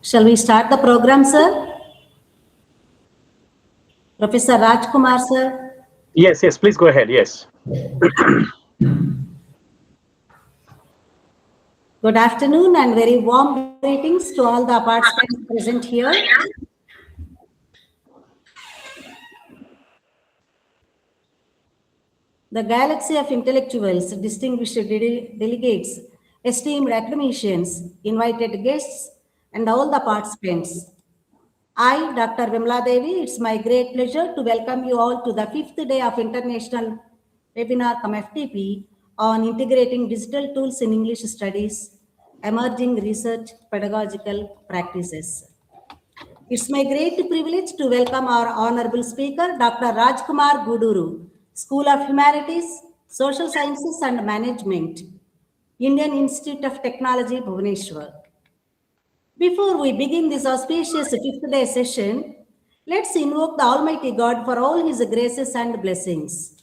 Shall we start the program, sir? Professor Rajkumar, sir. Yes, please go ahead. Yes. Good afternoon and very warm greetings to all the participants present here. The galaxy of intellectuals, distinguished delegates, esteemed academicians, invited guests, and all the participants. I, Dr. Vimala Devi, it's my great pleasure to welcome you all to the 5th day of International Webinar FTP on integrating digital tools in English studies, emerging research pedagogical practices. It's my great privilege to welcome our honorable speaker, Dr. Rajkumar Guduru, School of Humanities, Social Sciences and Management, Indian Institute of Technology, Bhubaneswar. Before we begin this auspicious 5th day session, let's invoke the Almighty God for all His graces and blessings.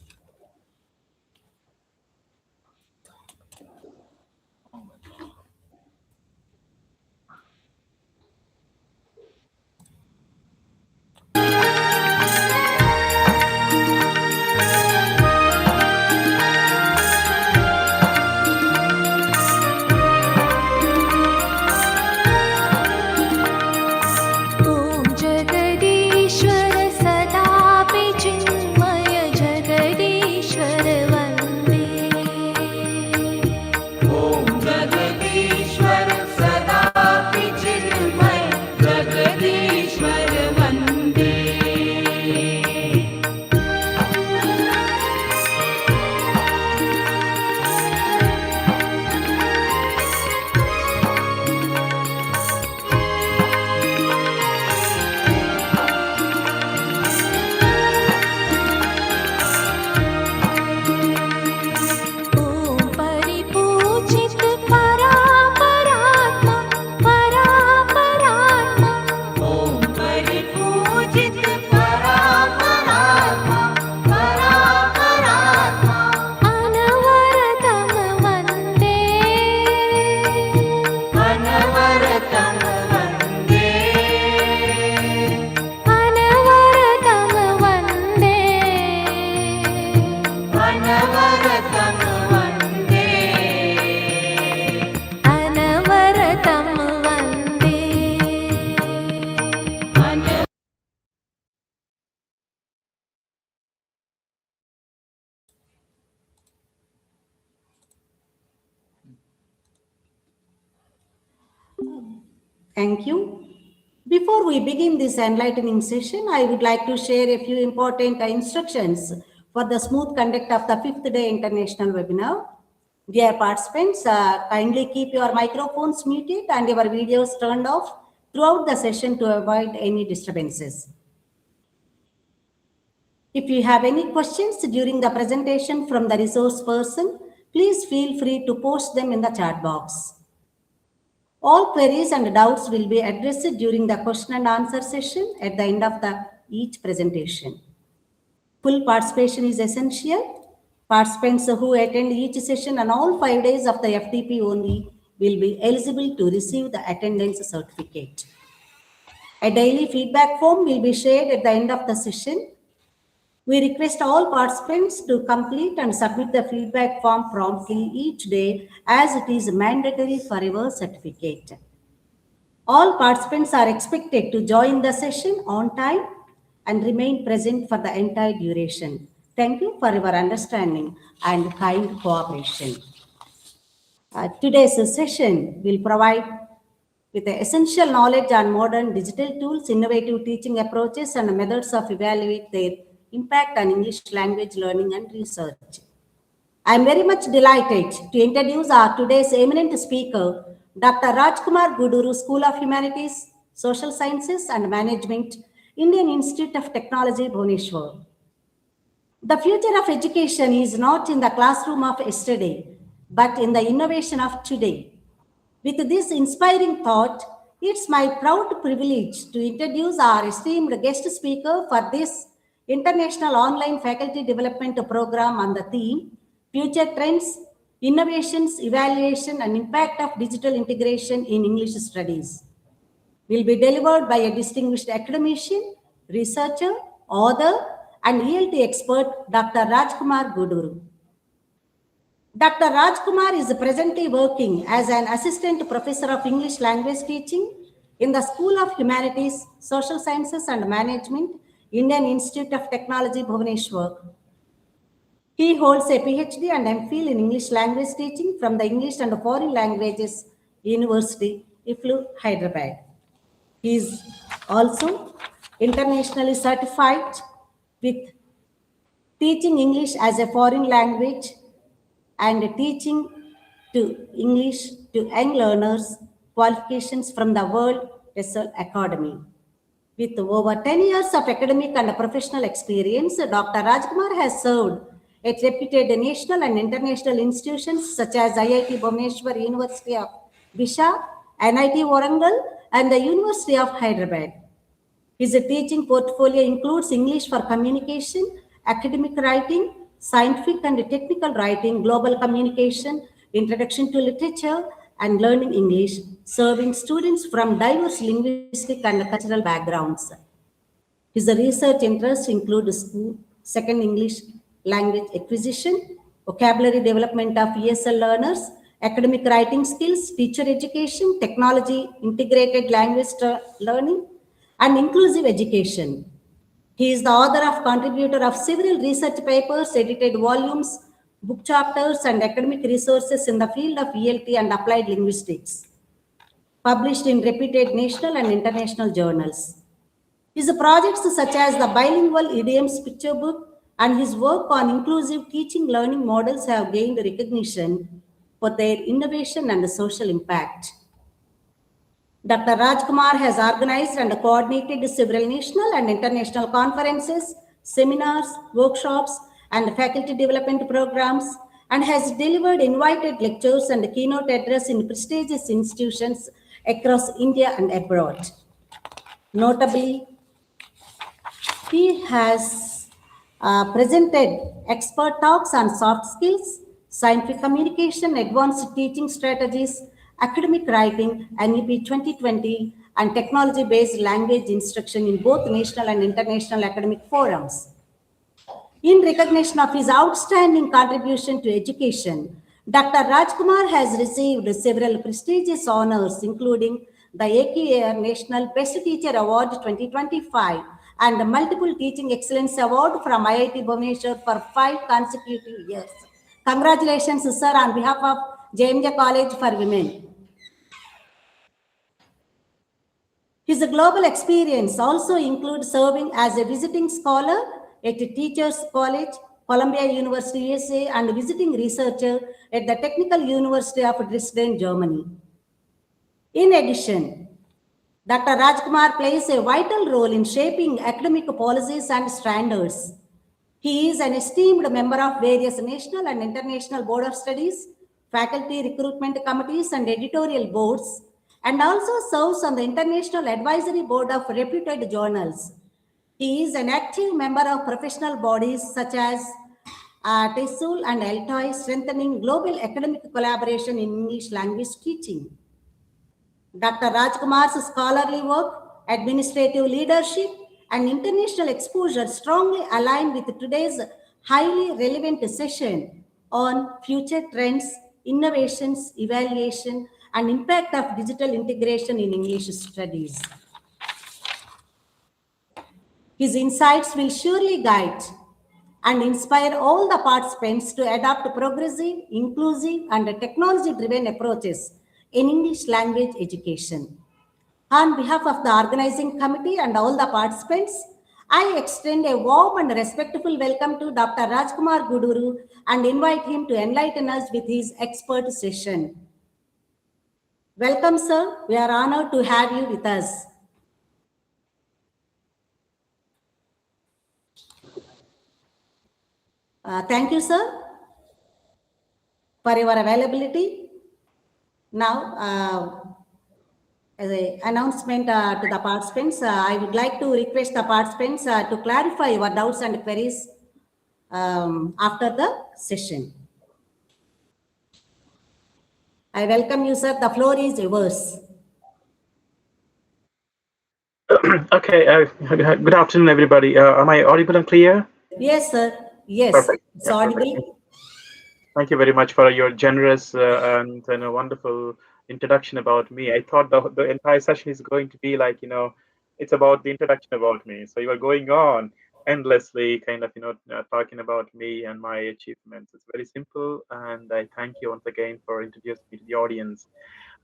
Thank you. Before we begin this enlightening session, I would like to share a few important instructions for the smooth conduct of the 5th day international webinar. Dear participants, kindly keep your microphones muted and your videos turned off throughout the session to avoid any disturbances. If you have any questions during the presentation from the resource person, please feel free to post them in the chat box. All queries and doubts will be addressed during the question and answer session at the end of each presentation. Full participation is essential. Participants who attend each session on all 5 days of the FTP only will be eligible to receive the attendance certificate. A daily feedback form will be shared at the end of the session. We request all participants to complete and submit the feedback form promptly each day as it is mandatory for your certificate. All participants are expected to join the session on time and remain present for the entire duration. Thank you for your understanding and kind cooperation. Today's session will provide with the essential knowledge on modern digital tools, innovative teaching approaches, and methods of evaluate their impact on English language learning and research. I am very much delighted to introduce our today's eminent speaker, Dr. Rajkumar Guduru, School of Humanities, Social Sciences and Management, Indian Institute of Technology, Bhubaneswar. The future of education is not in the classroom of yesterday, but in the innovation of today. With this inspiring thought, it's my proud privilege to introduce our esteemed guest speaker for this International Online Faculty Development Program on the theme, Future Trends, Innovations, Evaluation and Impact of Digital Integration in English Studies. will be delivered by a distinguished academician, researcher, author, and ELT expert, Dr. Rajkumar Guduru. Dr. Rajkumar is presently working as an assistant professor of English language teaching in the School of Humanities, Social Sciences and Management, Indian Institute of Technology, Bhubaneswar. He holds a PhD and MPhil in English language teaching from the English and Foreign Languages University, IFLU, Hyderabad. He is also internationally certified with teaching English as a foreign language and teaching to English to young learners qualifications from the World TESOL Academy. With over 10 years of academic and professional experience, Dr. Rajkumar has served at reputed national and international institutions such as IIT Bhubaneswar, University of Visha, NIT Warangal, and the University of Hyderabad. His teaching portfolio includes English for communication, academic writing, scientific and technical writing, global communication, introduction to literature, and learning English, serving students from diverse linguistic and cultural backgrounds. His research interests include second English language acquisition, vocabulary development of ESL learners, academic writing skills, teacher education, technology, integrated language learning, and inclusive education. He is the author of contributor of several research papers, edited volumes, book chapters, and academic resources in the field of ELT and applied linguistics, published in reputed national and international journals. His projects such as the bilingual idioms picture book and his work on inclusive teaching learning models have gained recognition for their innovation and social impact. Dr. Rajkumar has organized and coordinated several national and international conferences, seminars, workshops, and faculty development programs, and has delivered invited lectures and keynote address in prestigious institutions across India and abroad. Notably, he has presented expert talks on soft skills, scientific communication, advanced teaching strategies, academic writing, NEP 2020, and technology-based language instruction in both national and international academic forums. In recognition of his outstanding contribution to education, Dr. Rajkumar has received several prestigious honors, including the AQAR National Best Teacher Award 2025 and multiple Teaching Excellence Award from IIT Bhubaneswar for 5 consecutive years. Congratulations, sir, on behalf of JMJ College for Women. His global experience also includes serving as a visiting scholar at Teachers College, Columbia University, USA, and visiting researcher at the Technical University of Dresden, Germany. In addition, Dr. Rajkumar plays a vital role in shaping academic policies and standards. He is an esteemed member of various national and international board of studies, faculty recruitment committees, and editorial boards, and also serves on the International Advisory Board of reputed journals. He is an active member of professional bodies such as TESOL and ELTOI, strengthening global academic collaboration in English language teaching. Dr. Rajkumar's scholarly work, administrative leadership, and international exposure strongly align with today's highly relevant session on future trends, innovations, evaluation, and impact of digital integration in English studies. His insights will surely guide and inspire all the participants to adopt progressive, inclusive, and technology-driven approaches in English language education. On behalf of the organizing committee and all the participants, I extend a warm and respectful welcome to Dr. Rajkumar Guduru and invite him to enlighten us with his expert session. Welcome, sir. We are honored to have you with us. Thank you, sir, for your availability. Now, as an announcement to the participants, I would like to request the participants to clarify your doubts and queries after the session. I welcome you, sir. The floor is yours. Okay. Good afternoon, everybody. Am I audible and clear? Yes, sir. Yes, Perfect. it's Yeah, perfect. audible. Thank you very much for your generous and wonderful introduction about me. I thought the entire session is going to be like, it's about the introduction about me. So you are going on endlessly, kind of, talking about me and my achievements. It's very simple. And I thank you once again for introducing me to the audience.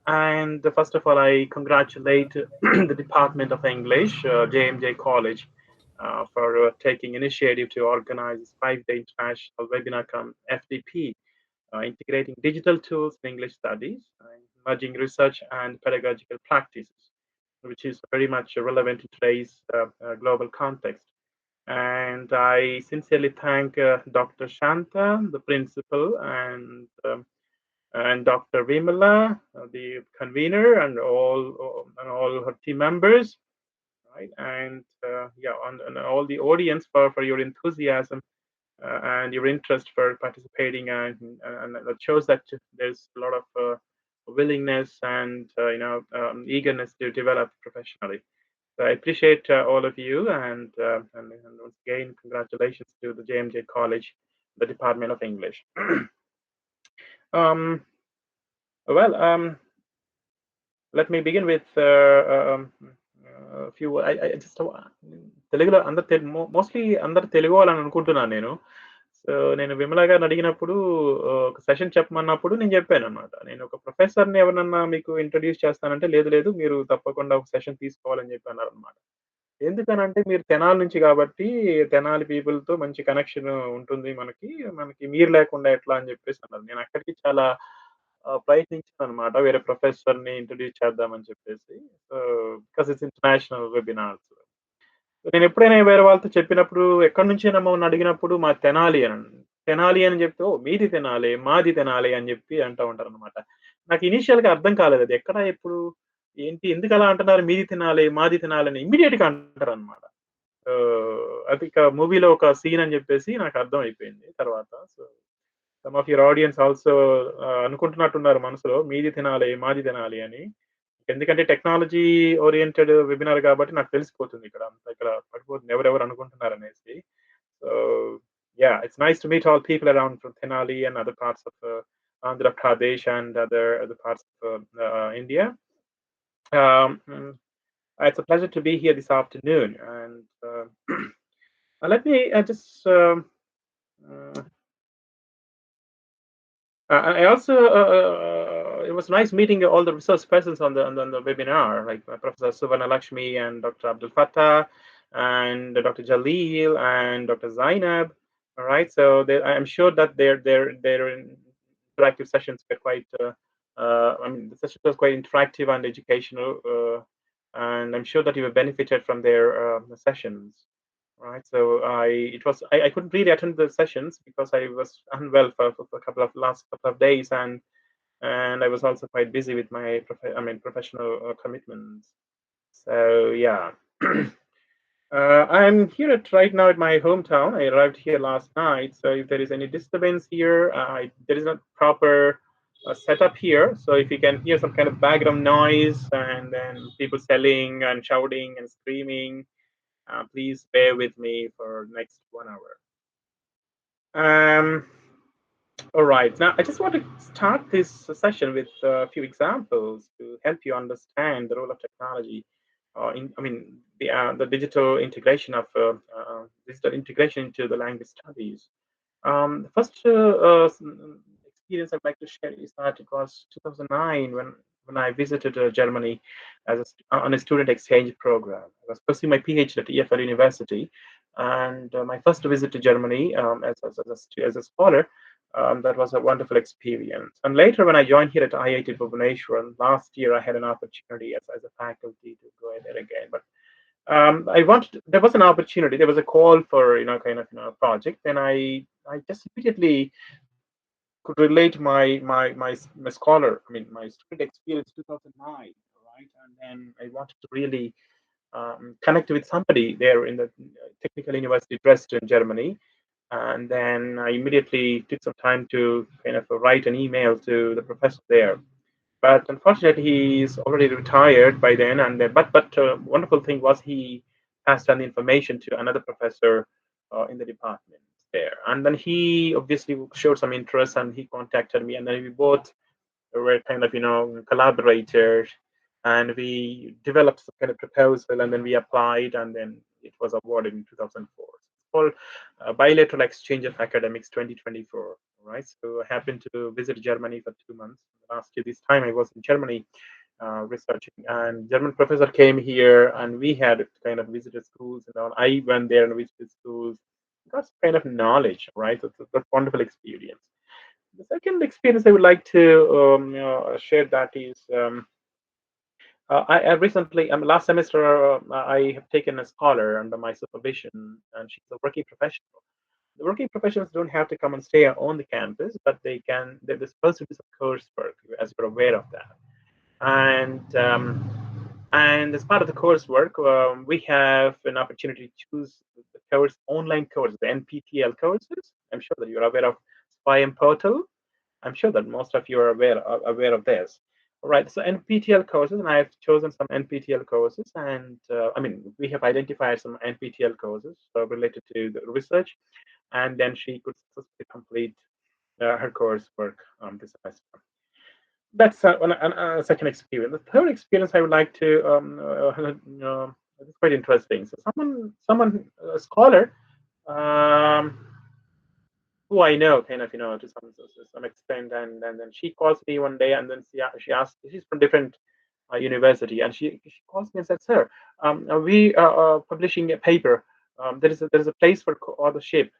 And first of all, I congratulate the Department of English, JMJ College, for taking initiative to organize this 5-day international webinar come FDP, integrating digital tools in English studies, merging research and pedagogical practices, which is very much relevant in today's global context. And I sincerely thank Dr. Shanta, the principal, and Dr. Vimala, the convener, and all her team members, right? And yeah, and all the audience for your enthusiasm and your interest for participating, and that shows that there's a lot of willingness and eagerness to develop professionally. So I appreciate all of you, and once again, congratulations to the JMJ College, the Department of English. um, well, let me begin with a few. I just తెలుగులో అందరు mostly అందరు తెలుగు వాళ్ళని అనుకుంటున్నాను నేను. So నేను విమల గారిని అడిగినప్పుడు ఒక సెషన్ చెప్పమన్నప్పుడు నేను చెప్పాను అనమాట. నేను ఒక ప్రొఫెసర్ని ఎవరన్నా మీకు ఇంట్రడ్యూస్ చేస్తానంటే లేదు లేదు మీరు తప్పకుండా ఒక సెషన్ తీసుకోవాలని చెప్పి అన్నారనమాట. ఎందుకనంటే మీరు తెనాలి నుంచి కాబట్టి తెనాలి పీపుల్‌తో మంచి కనెక్షన్ ఉంటుంది మనకి. మనకి మీరు లేకుండా ఎట్లా అని చెప్పేసి అన్నారు. నేను అక్కడికి చాలా ప్రయత్నించాననమాట. వేరే ప్రొఫెసర్‌ని ఇంట్రొడ్యూస్ చేద్దామని చెప్పేసి. So, because it's international webinars. నేనెప్పుడైనా వేరే వాళ్ళతో చెప్పినప్పుడు ఎక్కడి నుంచేనమ్మా అని అడిగినప్పుడు మా తెనాలి అని. తెనాలి అని చెప్తే, ఓహ్! మీది తెనాలి, మాది తెనాలి అని చెప్పి అంటా ఉంటారనమాట. నాకు ఇనీషియల్‌గా అర్థం కాలేదు. అది ఎక్కడ, ఎప్పుడు, ఏంటి, ఎందుకలా అంటున్నారు మీది తినాలి, మాది తినాలి అని ఇమ్మీడియేట్‌గా అంటారనమాట. అది ఇక మూవీలో ఒక సీన్ అని చెప్పేసి నాకు అర్థమైపోయింది తర్వాత. So some of your audience also అనుకుంటున్నట్టున్నారు మనసులో మీది తినాలి, మాది తినాలి అని. ఎందుకంటే టెక్నాలజీ ఓరియెంటెడ్ వెబినార్ కాబట్టి నాకు తెలిసిపోతుంది ఇక్కడ. అంతా ఇక్కడ పడిపోతుంది ఎవరెవరు అనుకుంటున్నారనేసి. So yeah, it's nice to meet all people around from Tenali and other parts of Andhra Pradesh and other parts of India. Mm, it's a pleasure to be here this afternoon, and let me just uh, I also it was nice meeting all the resource persons on the webinar, like Professor Suvarna Lakshmi and Dr. Abdul Fattah and Dr. Jaleel and Dr. Zainab. All right, so I'm sure that their interactive sessions were quite. I mean, the session was quite interactive and educational, and I'm sure that you have benefited from their sessions. Right. So I couldn't really attend the sessions because I was unwell for a last couple of days, and I was also quite busy with my professional commitments. So yeah. I'm here right now at my hometown. I arrived here last night, so if there is any disturbance here, there is not proper setup here. So if you can hear some kind of background noise and then people selling and shouting and screaming, please bear with me for next 1 hour. All right. Now, I just want to start this session with a few examples to help you understand the role of technology. The digital integration of digital integration into the language studies. The first experience I'd like to share is that it was 2009 when I visited Germany on a student exchange program. I was pursuing my PhD at EFL University, and my first visit to Germany as a scholar. That was a wonderful experience. And later, when I joined here at IIT Bhubaneswar, and last year I had an opportunity as a faculty to go there again. But there was an opportunity, there was a call for a project, and I just immediately could relate my scholar, my student experience 2009, right? And then I wanted to really connect with somebody there in the Technical University Dresden, Germany. And then I immediately took some time to kind of write an email to the professor there. But unfortunately, he's already retired by then. And but wonderful thing was he passed on the information to another professor in the department there. And then he obviously showed some interest, and he contacted me, and then we both were kind of collaborators, and we developed some kind of proposal, and then we applied, and then it was awarded in 2004. It's called Bilateral Exchange of Academics 2024. Right. So I happened to visit Germany for 2 months. Last year, this time I was in Germany researching, and German professor came here, and we had kind of visited schools and all. I went there and visited schools, got some kind of knowledge, right? It's a wonderful experience. The second experience I would like to share that is I recently, last semester, I have taken a scholar under my supervision, and she's a working professional. The working professionals don't have to come and stay on the campus, but they can. They're supposed to do some coursework, as you're aware of that. And as part of the coursework, we have an opportunity to choose the course, online courses, the NPTEL courses. I'm sure that you're aware of SPIAM portal. I'm sure that most of you are aware of this. All right, so NPTEL courses, and I have chosen some NPTEL courses, and I mean, we have identified some NPTEL courses related to the research, and then she could successfully complete her coursework this semester. That's a second experience. The third experience I would like to it's quite interesting. So a scholar who I know, kind of, to some extent, and then she calls me one day, and then she asked, she's from different university, and she calls me and said, "Sir, we are publishing a paper. There is a place for co-authorship.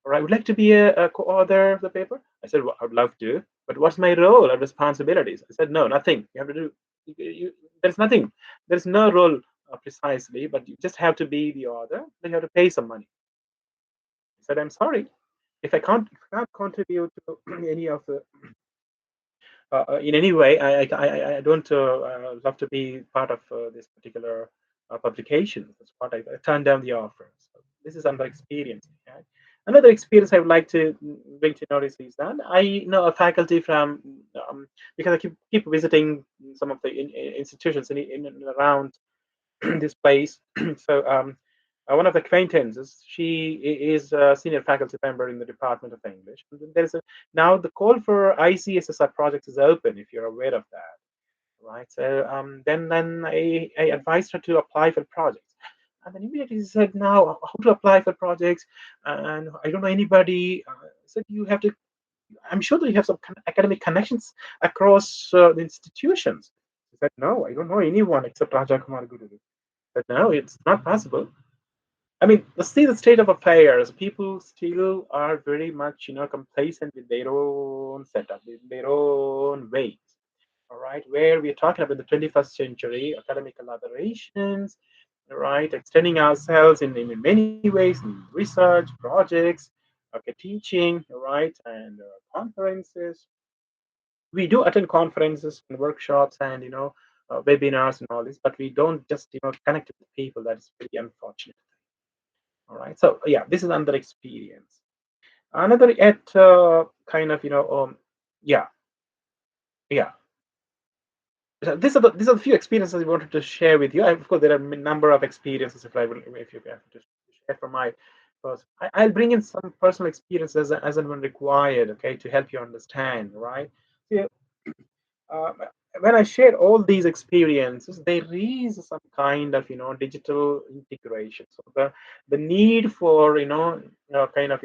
All right, would like to be a co-author of the paper." I said, "Well, I would love to, but what's my role or responsibilities?" I said, "No, nothing. You have to do. There's nothing. There's no role precisely, but you just have to be the author. Then you have to pay some money." I said, "I'm sorry. If I can't contribute to any of the in any way, I don't love to be part of this particular publication. That's what I turned down the offer. So this is another experience. Okay? Another experience I would like to bring to notice is that I know a faculty from because I keep visiting some of the institutions in and around this place. So one of the acquaintances, she is a senior faculty member in the Department of English. And there's now the call for ICSSR projects is open, if you're aware of that, right? So then I advised her to apply for projects. And then immediately she said, "Now, how to apply for projects? And I don't know anybody." I said, "You have to, I'm sure that you have some academic connections across the institutions." She said, "No, I don't know anyone except Raja Kumar Guru." But no, it's not possible. I mean, see the state of affairs. People still are very much, complacent with their own setup, with their own ways. All right, where we're talking about the 21st century, academic collaborations, right, extending ourselves in many ways, in research, projects, okay, teaching, right, and conferences. We do attend conferences and workshops and webinars and all this, but we don't just connect with people. That is very unfortunate. All right, so yeah, this is another experience. Another at kind of yeah, yeah. So these are the few experiences I wanted to share with you. Of course, there are a number of experiences. If you have to share from my person, I'll bring in some personal experiences as and when required. Okay, to help you understand. Right. Yeah. uh, when I share all these experiences, there is some kind of digital integration. So the need for kind of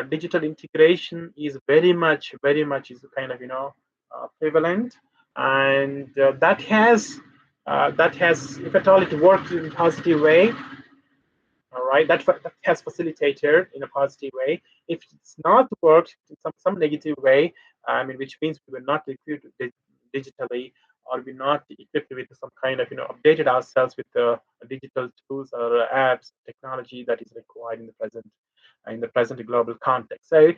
digital integration is very much is kind of prevalent, and that has, if at all it works in a positive way, all right, that has facilitated in a positive way. If it's not worked in some negative way, I mean, which means we were not equipped digitally, or we're not equipped with some kind of updated ourselves with the digital tools or apps technology that is required in the present global context. So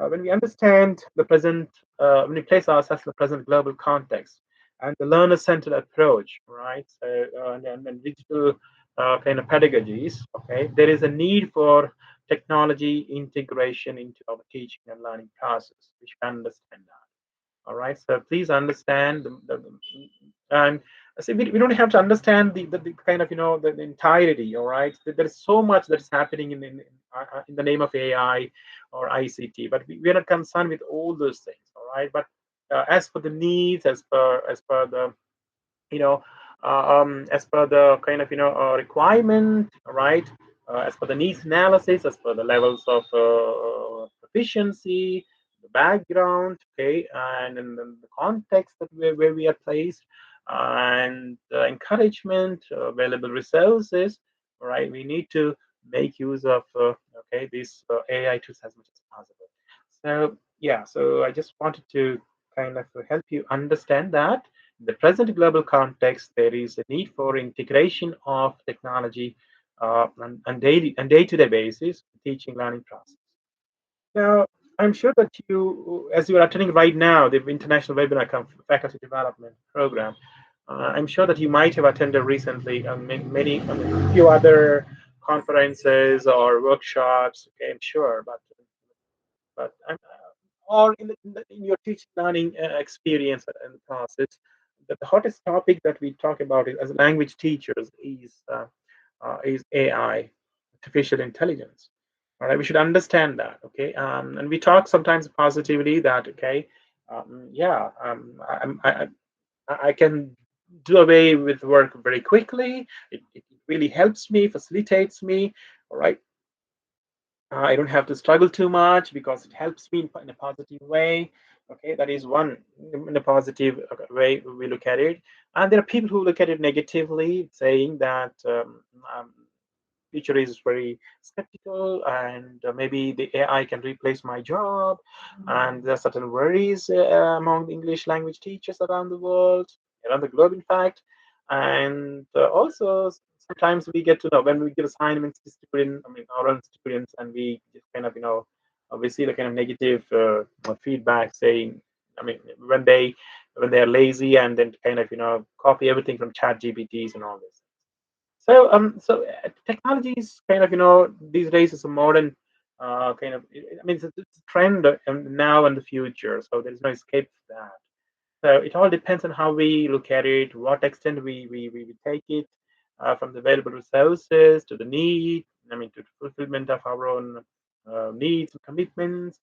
when we understand the present, when we place ourselves in the present global context and the learner-centered approach, right? So and digital kind of pedagogies, okay, there is a need for technology integration into our teaching and learning process, which can understand that. All right, so please understand and So we don't have to understand the kind of the entirety. All right, there is so much that is happening in the name of AI or ICT, but we are not concerned with all those things. All right, but as for the needs, as per the you know as per the kind of requirement, right? As per the needs analysis, as per the levels of proficiency, the background, okay, and in the context that where we are placed, and encouragement, available resources, right? We need to make use of okay, these AI tools as much as possible. So yeah, so I just wanted to kind of help you understand that in the present global context, there is a need for integration of technology and day-to-day basis teaching learning process. Now, I'm sure that you, as you are attending right now, the International Webinar Faculty Development Program, I'm sure that you might have attended recently many, few other conferences or workshops. Okay, I'm sure, but or in your teaching learning experience and process, the hottest topic that we talk about is, as language teachers is AI, artificial intelligence. All right, we should understand that. Okay, and we talk sometimes positively that okay, yeah, I can do away with work very quickly. It really helps me, facilitates me. All right, I don't have to struggle too much because it helps me in a positive way. Okay, that is one in a positive way we look at it. And there are people who look at it negatively, saying that future is very skeptical, and maybe the AI can replace my job. And there are certain worries among the English language teachers around the world, around the globe, in fact. And also sometimes we get to know when we give assignments to students, I mean our own students, and we just kind of we see the kind of negative feedback saying, I mean when they are lazy and then kind of copy everything from chat GPTs and all this. So technology is kind of these days is a modern kind of, I mean it's a trend now and the future, so there is no escape from that. So it all depends on how we look at it, what extent we take it, from the available resources to the need, I mean, to the fulfillment of our own needs and commitments,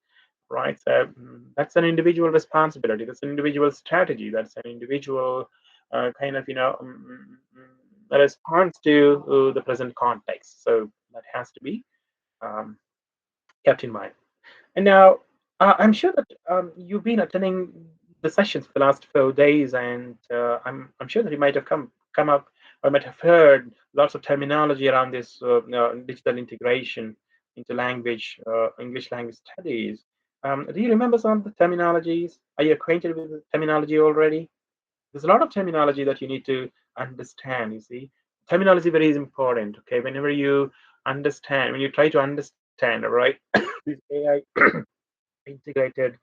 right? So that's an individual responsibility. That's an individual strategy. That's an individual kind of, response to the present context. So that has to be um, kept in mind. And now, I'm sure that you've been attending the sessions for the last 4 days, and I'm sure that you might have come up or might have heard lots of terminology around this digital integration into language, English language studies. Do you remember some of the terminologies? Are you acquainted with the terminology already? There's a lot of terminology that you need to understand. You see, terminology very is important. Okay, whenever you understand, when you try to understand, right, these AI integrated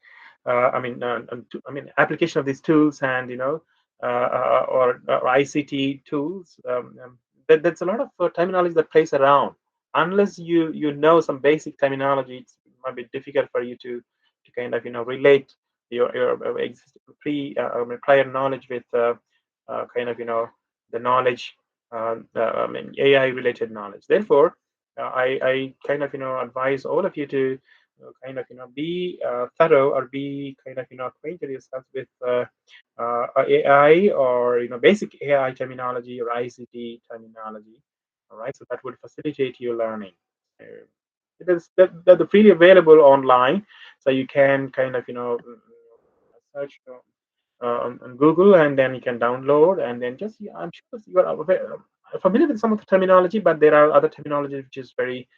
I mean application of these tools, and or ICT tools, that's a lot of terminology that plays around. Unless you know some basic terminology, it might be difficult for you to kind of relate your existing prior knowledge with kind of the knowledge, I mean AI related knowledge. Therefore I kind of advise all of you to kind of be thorough, or be kind of acquainted yourself with AI, or basic AI terminology or ICT terminology. All right, so that would facilitate your learning. It is that freely available online, so you can kind of search on Google, and then you can download, and then just, yeah, I'm sure you are familiar with some of the terminology, but there are other terminology which is very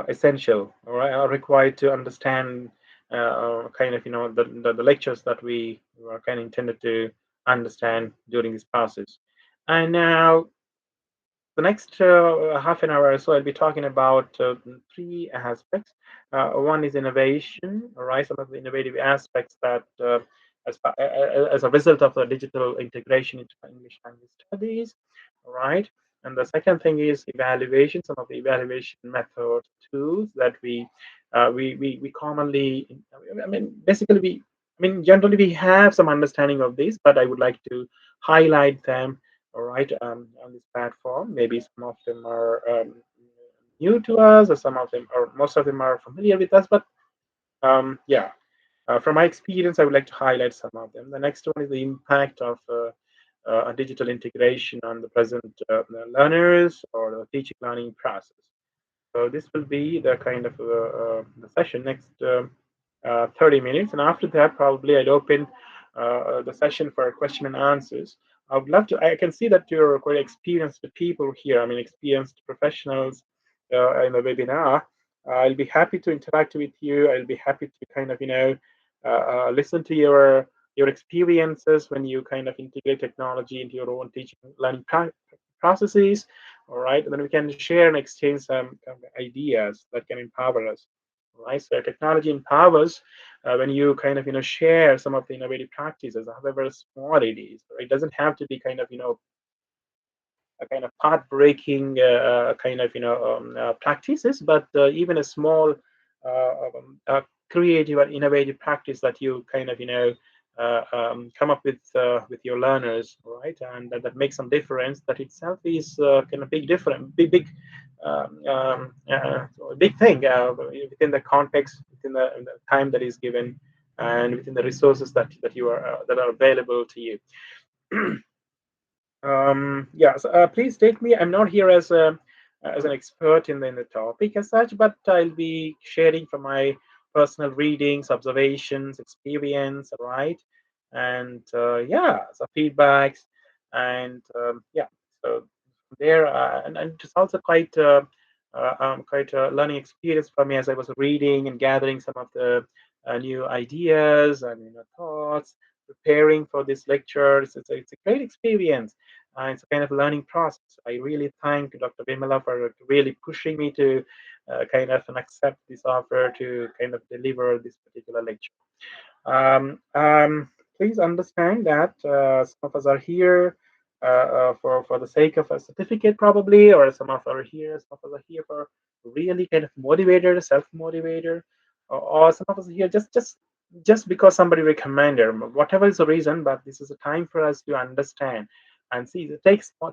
essential, all right, are required to understand kind of the lectures that we are kind of intended to understand during this process. And now the next half an hour or so, I'll be talking about three aspects. One is innovation, all right, some of the innovative aspects that as a result of the digital integration into English language studies, all right. And the second thing is evaluation, some of the evaluation methods, tools that we commonly, I mean, basically I mean, generally we have some understanding of these, but I would like to highlight them, all right, on this platform. Maybe some of them are new to us, or some of them, or most of them are familiar with us. But yeah, from my experience, I would like to highlight some of them. The next one is the impact of digital integration on the present learners or the teaching learning process. So this will be the kind of the session next 30 minutes, and after that, probably I'll open the session for question and answers. I would love to. I can see that you're quite experienced people here. I mean, experienced professionals in the webinar. I'll be happy to interact with you. I'll be happy to kind of listen to your experiences when you kind of integrate technology into your own teaching learning processes. All right, and then we can share and exchange some ideas that can empower us. Right, so technology empowers when you kind of share some of the innovative practices, however small it is. It doesn't have to be kind of a kind of path-breaking kind of practices, but even a small creative or innovative practice that you kind of come up with your learners, right? And that makes some difference. That itself is kind of big difference, um, um, uh, big thing within the context, within the time that is given, and within the resources that you are that are available to you. Yeah, so, please take me. I'm not here as an expert in the topic as such, but I'll be sharing from my personal readings, observations, experience, right? And yeah, so feedbacks, and yeah, so there, and it's also quite a learning experience for me as I was reading and gathering some of the new ideas and thoughts, preparing for this lecture. It's a great experience. It's a kind of learning process. I really thank Dr. Vimala for really pushing me to kind of accept this offer to kind of deliver this particular lecture. Um, um, Please understand that some of us are here for the sake of a certificate, probably, or some of us are here for really kind of motivator, self-motivator, or some of us are here just because somebody recommended, whatever is the reason. But this is a time for us to understand and see. The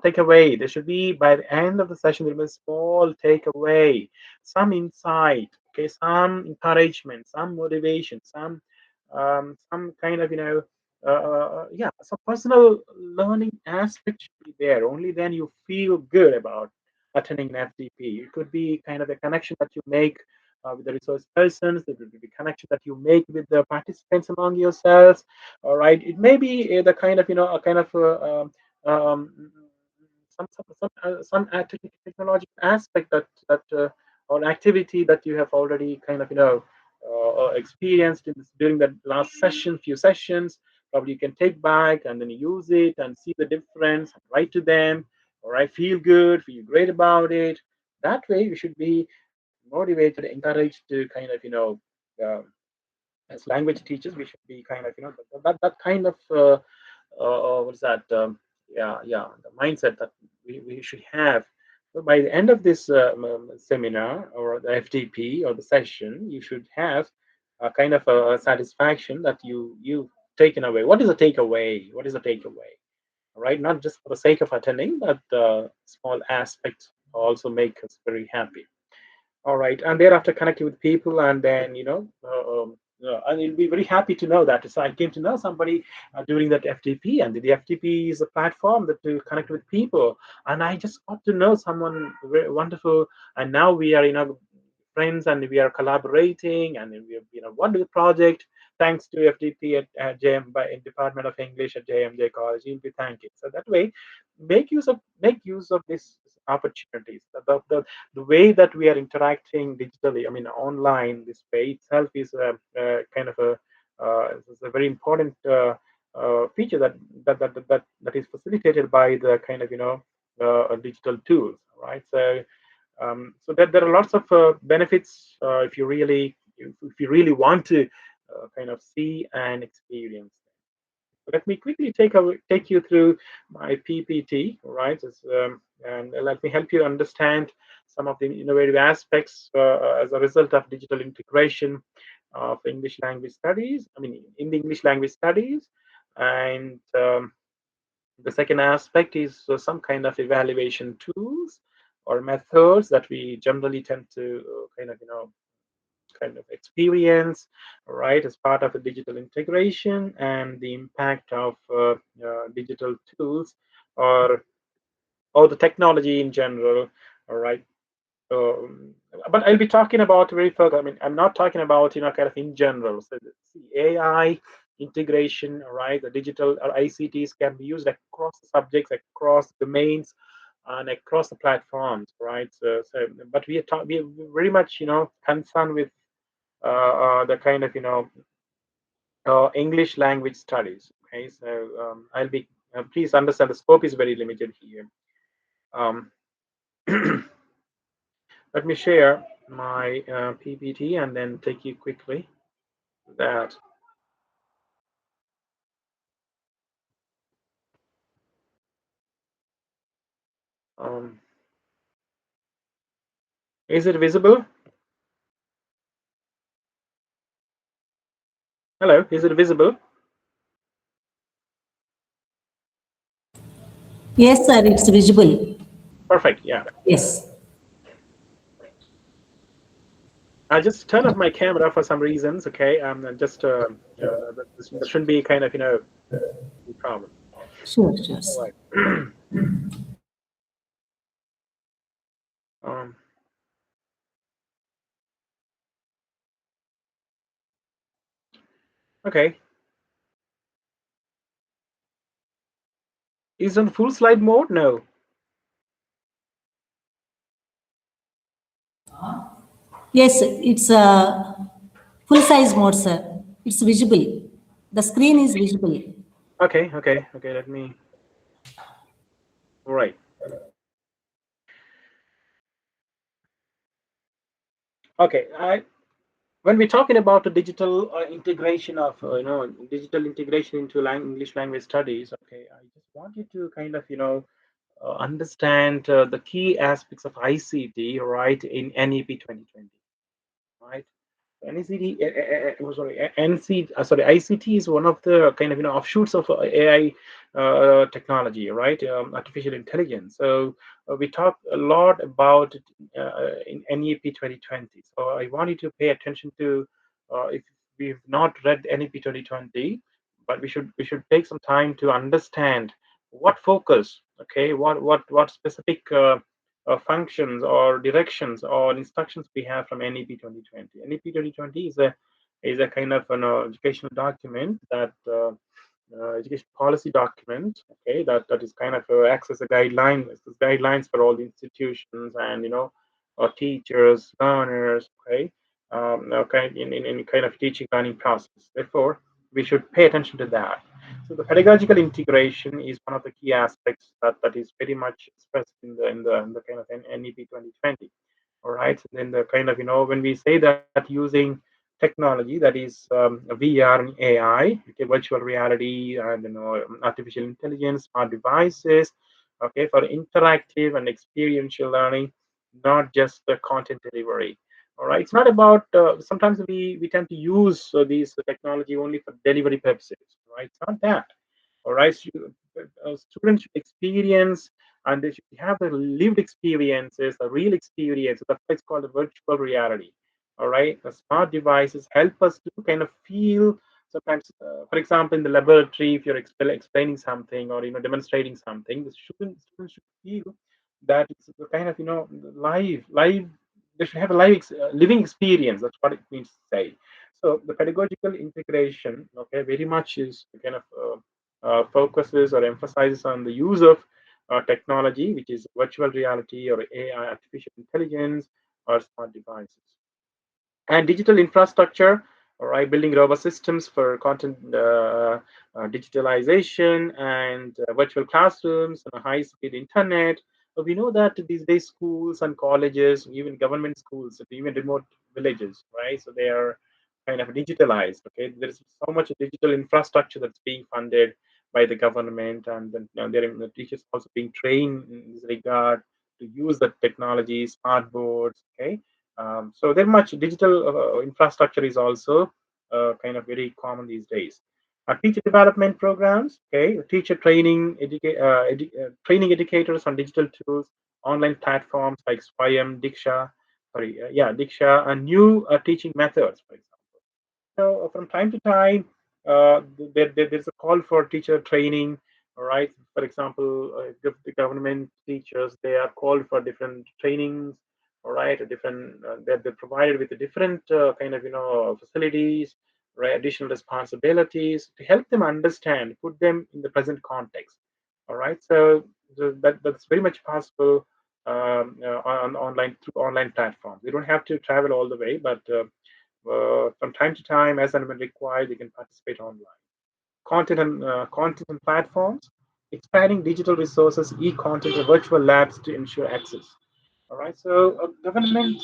take away. There should be by the end of the session there will be a small takeaway, some insight, okay, some encouragement, some motivation, some kind of yeah, some personal learning aspect should be there. Only then you feel good about attending an FDP. It could be kind of a connection that you make with the resource persons. There will be a connection that you make with the participants among yourselves. All right, it may be the kind of a kind of um, some technological aspect that or activity that you have already kind of experienced during the last few sessions. Probably you can take back and then use it and see the difference, write to them, or I feel good, feel great about it. That way you should be motivated, encouraged to kind of uh, as language teachers we should be kind of that kind of what's that yeah, the mindset that we should have. So by the end of this seminar or the FTP or the session, you should have a kind of a satisfaction that you've taken away. What is the takeaway? What is the takeaway? All right, not just for the sake of attending, but small aspects also make us very happy. All right, and thereafter connecting with people, and then and you'll be very happy to know that. So I came to know somebody during that FTP, and the FTP is a platform that to connect with people, and I just got to know someone very wonderful, and now we are friends, and we are collaborating, and we have wonderful project. Thanks to FTP at JM by Department of English at JMJ College, you'll be thanking. So that way, make use of this opportunities. The way that we are interacting digitally, I mean online, this way itself is a kind of is a very important feature that is facilitated by the kind of digital tools, right? So that there are lots of benefits if you really want to kind of see and experience. Let me quickly take you through my PPT, right? And let me help you understand some of the innovative aspects as a result of digital integration of English language studies. I mean, in the English language studies, and the second aspect is some kind of evaluation tools or methods that we generally tend to kind of experience, right, as part of a digital integration, and the impact of digital tools or the technology in general, all right. um, but I'll be talking about very further. I mean, I'm not talking about kind of in general. So the AI integration, all right, the digital or ICTs can be used across the subjects, across domains, and across the platforms, right? But we are very much concerned with the kind of English language studies. Okay, so I'll be please understand the scope is very limited here. Um, Let me share my PPT and then take you quickly to that. Um, is it visible? Hello, is it visible? Yes, sir, it's visible. Perfect, yeah. Yes. I just turned off my camera for some reasons, okay? And just, there shouldn't be kind of, any problem. Sure, sure, All sir. right. um, okay. Is it on full slide mode? No. Yes, it's a full size mode, sir. It's visible. The screen is visible. Okay, okay, okay, let me, all right. Okay, when we're talking about the digital integration of digital integration into English language studies, okay, I just want you to kind of understand the key aspects of ICT, right, in NEP 2020, right. NECT, sorry, ICT is one of the kind of offshoots of AI technology, right? Artificial intelligence. So we talk a lot about it in NEP 2020. So I want you to pay attention to if we've not read NEP 2020, but we should take some time to understand what focus, okay, what specific functions or directions or instructions we have from NEP 2020. NEP 2020 is a kind of an educational document that education policy document, okay, that is kind of acts as a guideline, as guidelines for all the institutions and teachers, learners, okay, kind in kind of teaching learning process. Therefore, we should pay attention to that. So the pedagogical integration is one of the key aspects that is very much expressed in the kind of NEP 2020. All right. So then the kind of when we say that using technology, that is VR and AI, okay, virtual reality and artificial intelligence, smart devices, okay, for interactive and experiential learning, not just the content delivery. All right. It's not about sometimes we tend to use these technology only for delivery purposes, right? It's not that. All right. Students should experience and they should have the lived experiences, the real experience. That's why it's called a virtual reality. All right. The smart devices help us to kind of feel sometimes, for example, in the laboratory, if you're explaining something or demonstrating something, the students should feel that it's a kind of live. They should have a living experience. That's what it means to say. So the pedagogical integration, okay, very much is kind of focuses or emphasizes on the use of technology, which is virtual reality or AI, artificial intelligence, or smart devices. And digital infrastructure, all right, building robust systems for content digitalization and virtual classrooms and a high-speed internet. We know that these days schools and colleges, even government schools, even remote villages, right? So they are kind of digitalized. Okay, there is so much digital infrastructure that's being funded by the government, and then the teachers also being trained in this regard to use the technology, smart boards. Okay, So there much digital infrastructure is also kind of very common these days. Teacher development programs, okay, teacher training, training educators on digital tools, online platforms like Swayam, Diksha, Diksha, and new teaching methods, for example. So from time to time, there's a call for teacher training. All right. For example, the government teachers, they are called for different trainings. All right, different they're provided with a different kind of facilities, right? Additional responsibilities to help them understand, put them in the present context. All right. So that's very much possible on online through online platforms. You don't have to travel all the way, but from time to time, as and when required, you can participate online. Content and platforms, expanding digital resources, e-content, and virtual labs to ensure access. All right, so government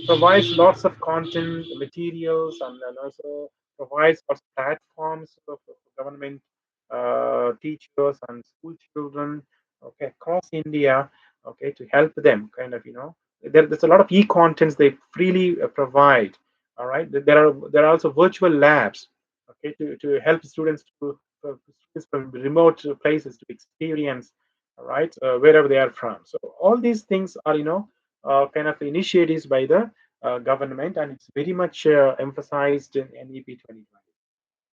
provides lots of content, materials, and also provides lots of platforms for government teachers and school children, okay, across India, okay, to help them kind of, there's a lot of e-contents they freely provide. All right, there are also virtual labs, okay, to help students students from remote places to experience, all right, wherever they are from. So all these things are, kind of initiatives by the government, and it's very much emphasized in NEP 2020.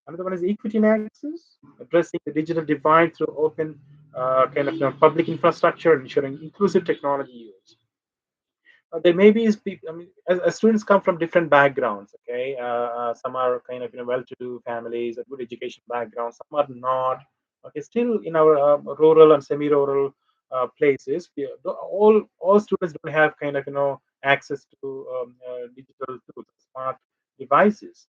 Another one is equity in access, addressing the digital divide through open kind of public infrastructure, ensuring inclusive technology use. There may be I mean, as students come from different backgrounds. Okay, some are kind of well-to-do families, a good education background. Some are not. Okay, still in our rural and semi-rural places, all students don't have kind of access to digital tools, smart devices.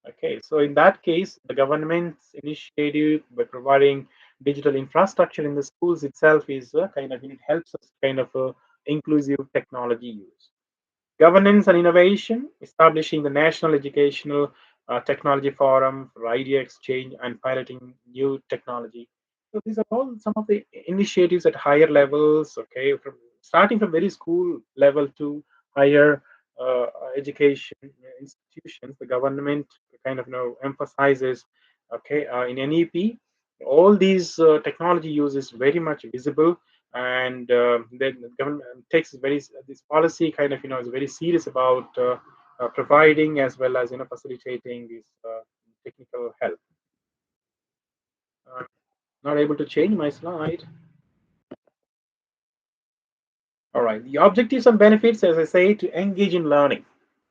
Okay, so in that case, the government's initiative by providing digital infrastructure in the schools itself is kind of it helps us kind of inclusive technology use. Governance and innovation, establishing the National Educational Technology Forum for idea exchange and piloting new technology. So these are all some of the initiatives at higher levels, okay, from starting from very school level to higher uh, education institutions. The government kind of emphasizes, okay, in NEP, all these technology use is very much visible, and the government takes very this policy kind of is very serious about providing as well as facilitating this technical help. uh, Not able to change my slide. All right, the objectives and benefits, as I say, to engage in learning.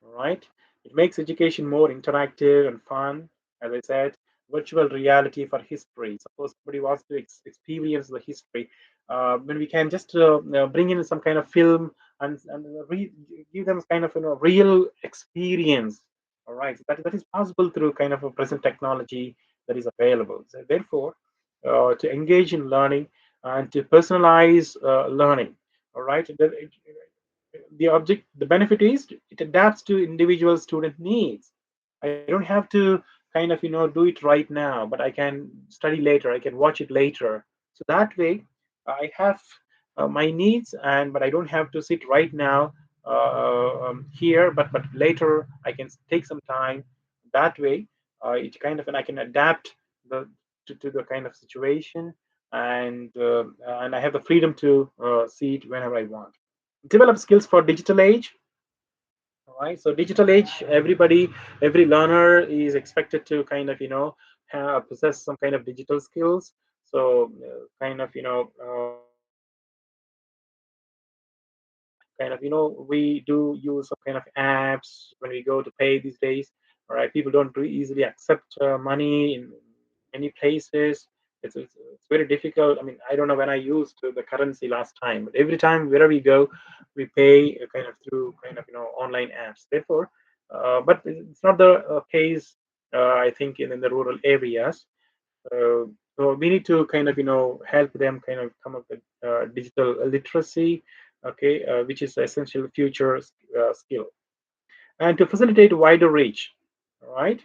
All right, it makes education more interactive and fun. As I said, virtual reality for history. Suppose somebody wants to experience the history, when we can just bring in some kind of film and give them kind of real experience. All right, that is possible through kind of a present technology that is available. So therefore, to engage in learning and to personalize learning. All right, the benefit is it adapts to individual student needs. I don't have to kind of do it right now, but I can study later, I can watch it later. So that way I have my needs, and but I don't have to sit right now here, but later I can take some time. That way it kind of, and I can adapt the to the kind of situation, and I have the freedom to see it whenever I want. Develop skills for digital age. All right, so digital age, every learner is expected to kind of possess some kind of digital skills. So kind of kind of we do use some kind of apps when we go to pay these days. All right, people don't easily accept money in many places. It's very difficult. I mean, I don't know when I used the currency last time, but every time wherever we go, we pay kind of through kind of online apps. Therefore, but it's not the case, I think, in the rural areas. uh, so we need to kind of help them kind of come up with digital literacy, okay, which is essential future skill, and to facilitate wider reach. All right,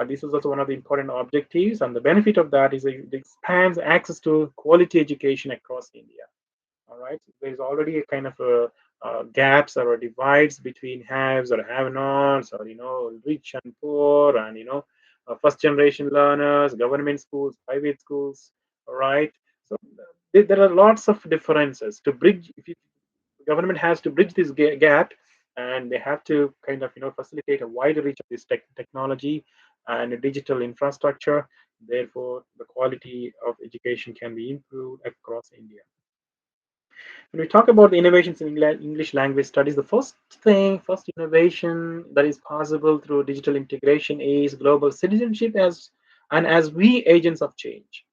this is also one of the important objectives, and the benefit of that is it expands access to quality education across India. All right, there is already a kind of a gaps or divides between haves or have-nots, or rich and poor, and first generation learners, government schools, private schools. All right. So there are lots of differences to bridge. If the government has to bridge this gap, and they have to kind of facilitate a wider reach of this technology and digital infrastructure. Therefore, the quality of education can be improved across India. When we talk about the innovations in English language studies, the first innovation that is possible through digital integration is global citizenship as we agents of change.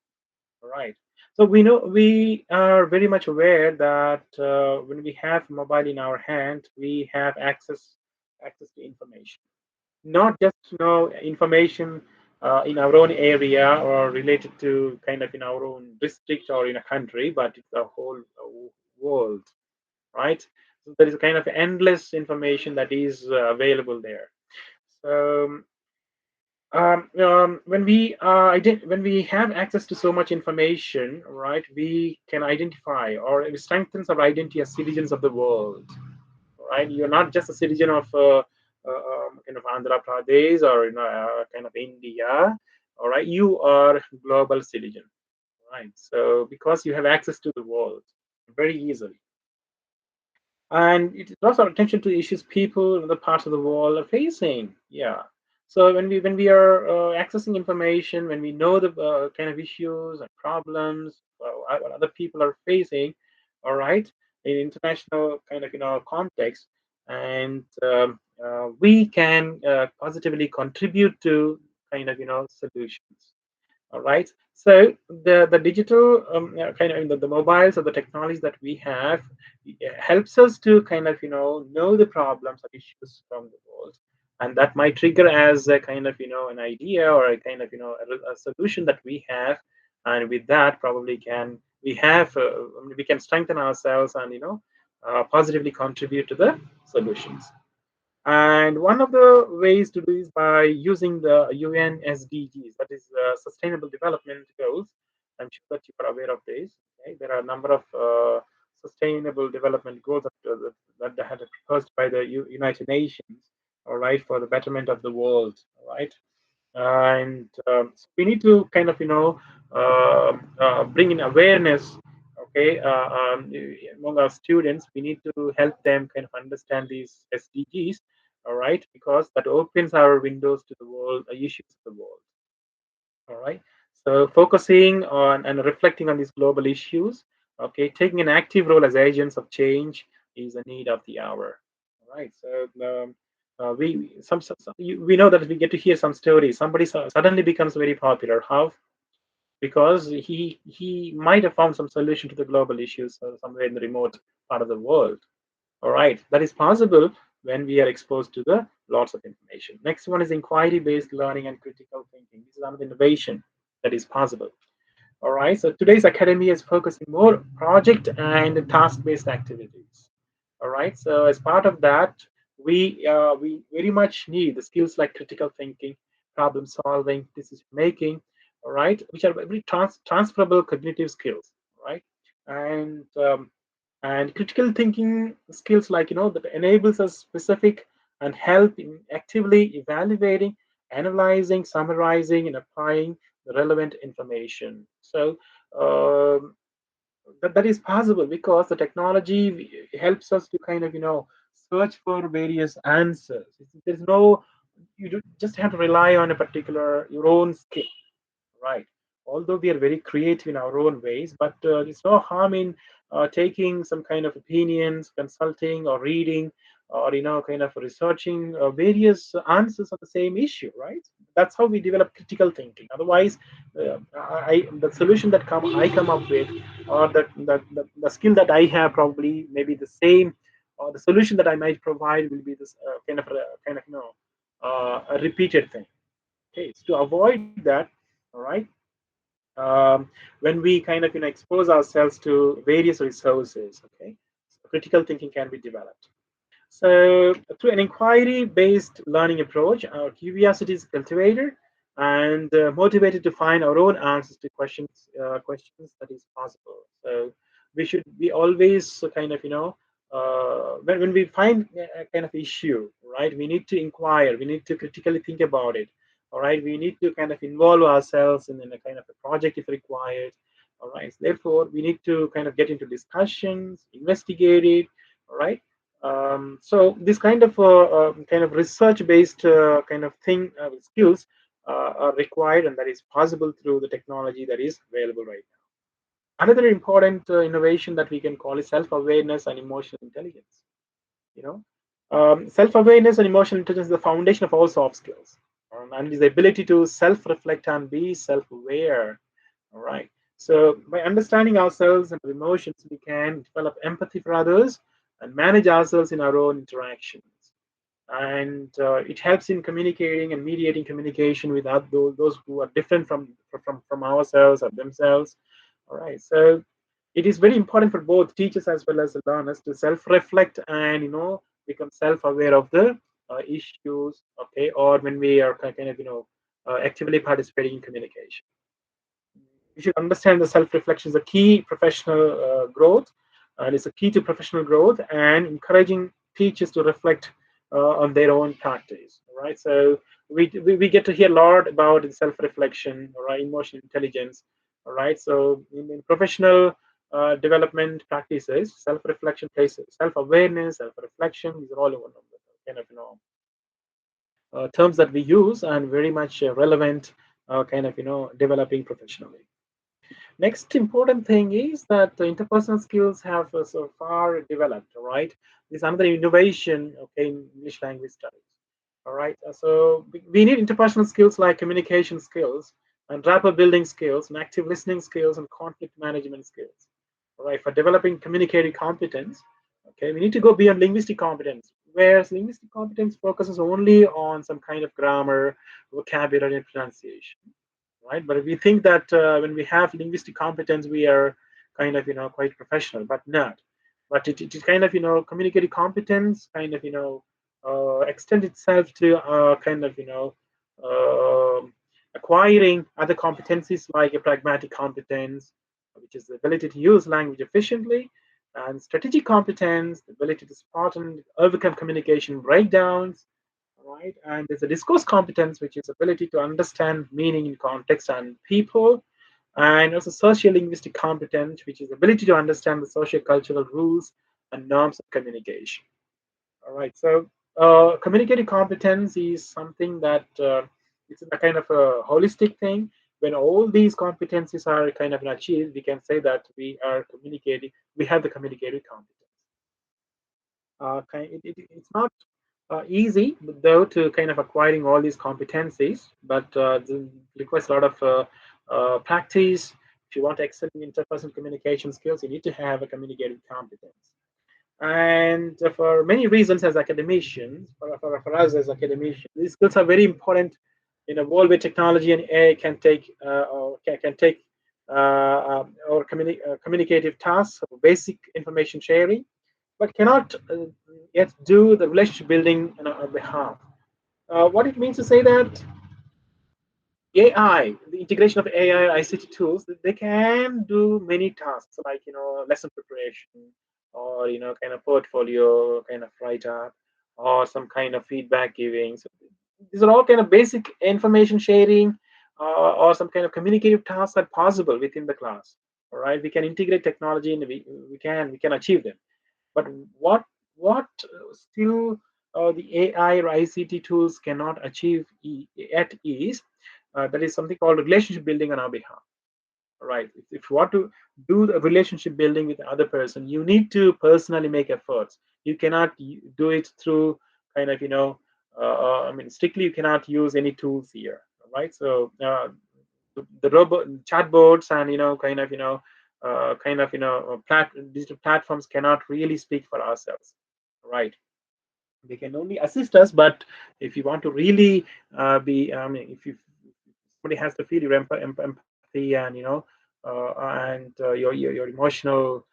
All right. So we are very much aware that when we have mobile in our hand, we have access to information, not just information in our own area or related to kind of in our own district or in a country, but it's the whole world, right? So there is a kind of endless information that is available there. So when we have access to so much information, right, we can identify or it strengthens our identity as citizens of the world, right? You're not just a citizen of kind of Andhra Pradesh or kind of India, all right? You are global citizen, right? So because you have access to the world very easily, and it draws our attention to issues people in other parts of the world are facing. Yeah. So when we are accessing information, when we know the kind of issues and problems what other people are facing, all right, in international kind of context, and we can positively contribute to kind of solutions. All right. So the digital kind of the mobiles or the technologies that we have helps us to kind of know the problems or issues from the world, and that might trigger as a kind of an idea or a kind of a solution that we have, and with that probably we can strengthen ourselves and positively contribute to the solutions. And one of the ways to do is by using the UN SDGs, that is Sustainable Development Goals. I'm sure that you are aware of this. Okay? There are a number of sustainable development goals that have been proposed by the United Nations, all right, for the betterment of the world, all right. And so we need to kind of bring in awareness, okay, among our students. We need to help them kind of understand these SDGs, all right, because that opens our windows to the world, the issues of the world. All right. So focusing on and reflecting on these global issues, okay, taking an active role as agents of change is a need of the hour. All right. So we know that we get to hear some stories. Somebody suddenly becomes very popular. How? Because he might have found some solution to the global issues somewhere in the remote part of the world. All right, that is possible when we are exposed to the lots of information. Next one is inquiry-based learning and critical thinking. This is another innovation that is possible. All right, so today's academy is focusing more project and task-based activities. All right, so as part of that, we very much need the skills like critical thinking, problem solving, decision making. All right, which are very transferable cognitive skills. Right, and critical thinking skills like that enables us specific and help in actively evaluating, analyzing, summarizing, and applying the relevant information. So that is possible because the technology helps us to kind of search for various answers. There's no just have to rely on a particular your own skill, right? Although we are very creative in our own ways, but there's no harm in taking some kind of opinions, consulting, or reading, or kind of researching various answers of the same issue, right? That's how we develop critical thinking. Otherwise, the solution that I come up with, or the skill that I have, probably maybe the same, or the solution that I might provide will be this a repeated thing. Okay, so to avoid that, all right, when we kind of expose ourselves to various resources, okay, so critical thinking can be developed. So through an inquiry-based learning approach, our curiosity is cultivated and motivated to find our own answers to questions that is possible. So we should be always kind of when we find a kind of issue, right, we need to inquire, we need to critically think about it. All right, we need to kind of involve ourselves in a kind of a project if required. All right, therefore we need to kind of get into discussions, investigate it. All right. So this kind of research-based kind of thing, skills are required, and that is possible through the technology that is available right now. Another important innovation that we can call is self-awareness and emotional intelligence. You know, self-awareness and emotional intelligence is the foundation of all soft skills, and is the ability to self-reflect and be self-aware. All right. So by understanding ourselves and our emotions, we can develop empathy for others and manage ourselves in our own interactions. And it helps in communicating and mediating communication with those who are different from ourselves or themselves. All right. So it is very important for both teachers as well as the learners to self-reflect and become self-aware of the issues. Okay, or when we are kind of actively participating in communication, you should understand the self-reflection is a key professional growth, and it's a key to professional growth and encouraging teachers to reflect on their own practice. All right, so we get to hear a lot about self-reflection, all right, emotional intelligence. All right, so in professional development practices, self-reflection places, self-awareness, self-reflection, these are all one of the kind of terms that we use and very much relevant kind of developing professionally. Next important thing is that the interpersonal skills have so far developed, all right? This is another innovation, okay, in English language studies, all right? So we need interpersonal skills like communication skills and rapport building skills and active listening skills and conflict management skills, all right? For developing communicative competence, okay, we need to go beyond linguistic competence, whereas linguistic competence focuses only on some kind of grammar, vocabulary, and pronunciation, right? But we think that when we have linguistic competence, we are kind of quite professional, but not. But it is kind of communicative competence, kind of extend itself to kind of acquiring other competencies like a pragmatic competence, which is the ability to use language efficiently, and strategic competence, the ability to spot and overcome communication breakdowns, right? And there's a discourse competence, which is ability to understand meaning in context and people, and also social linguistic competence, which is ability to understand the social cultural rules and norms of communication. All right, so communicative competence is something that it's a kind of a holistic thing. When all these competencies are kind of achieved, we can say that we are communicating. We have the communicative competence. It's not easy though to kind of acquiring all these competencies, but it requires a lot of practice. If you want to excel in interpersonal communication skills, you need to have a communicative competence. And for many reasons, as academicians, for us as academicians, these skills are very important in a world where technology and AI can take or can take or communicative tasks, basic information sharing, but cannot yet do the relationship building on our behalf. What it means to say that AI, the integration of AI ICT tools, they can do many tasks like lesson preparation, or kind of portfolio kind of write up, or some kind of feedback giving. So these are all kind of basic information sharing, or some kind of communicative tasks are possible within the class. All right, we can integrate technology and we can achieve them. But what still the AI or ICT tools cannot achieve yet is that is something called relationship building on our behalf. Right? If you want to do the relationship building with the other person, you need to personally make efforts. You cannot do it through kind of I mean, strictly you cannot use any tools here. Right? So the robot chatbots and digital platforms cannot really speak for ourselves, right? They can only assist us, but if you want to really be if you somebody has to feel your empathy and your emotional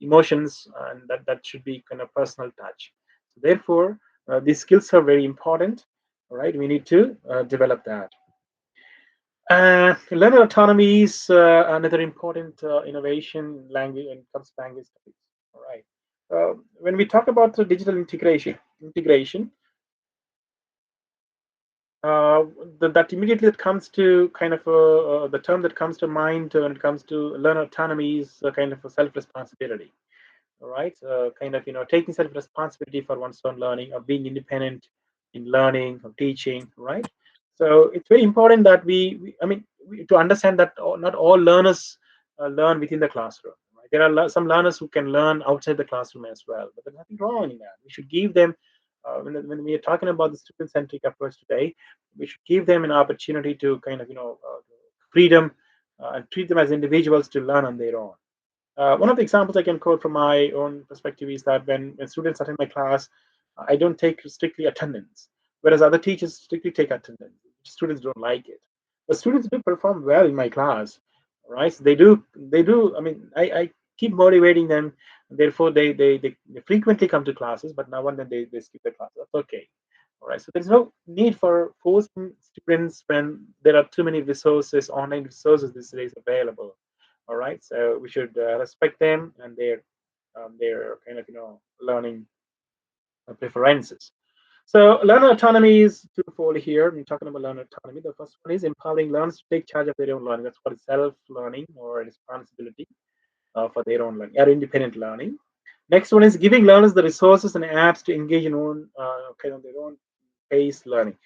emotions, and that should be kind of personal touch. So therefore these skills are very important. All right, we need to develop that. Learner autonomy is another important innovation in language when it comes to language studies. All right. when we talk about the digital integration, uh, that immediately it comes to kind of the term that comes to mind when it comes to learner autonomy is kind of a self-responsibility. All right, kind of taking self-responsibility for one's own learning, or being independent in learning or teaching, right? So it's very important that to understand that not all learners learn within the classroom. Right? There are some learners who can learn outside the classroom as well, but there's nothing wrong in that. We should give them when we are talking about the student-centric approach today, we should give them an opportunity to kind of freedom and treat them as individuals to learn on their own. One of the examples I can quote from my own perspective is that when students attend my class, I don't take strictly attendance, whereas other teachers strictly take attendance. Students don't like it, but students do perform well in my class, right? So they do. They do. I keep motivating them. Therefore, they frequently come to classes, but now and then they skip the class. That's okay. All right. So there's no need for forcing students when there are too many resources, online resources these days available. All right, so we should respect them and their kind of learning preferences. So learner autonomy is twofold here. We're talking about learner autonomy. The first one is empowering learners to take charge of their own learning. That's called self-learning or responsibility for their own learning or independent learning. Next one is giving learners the resources and apps to engage in own kind of their own pace learning.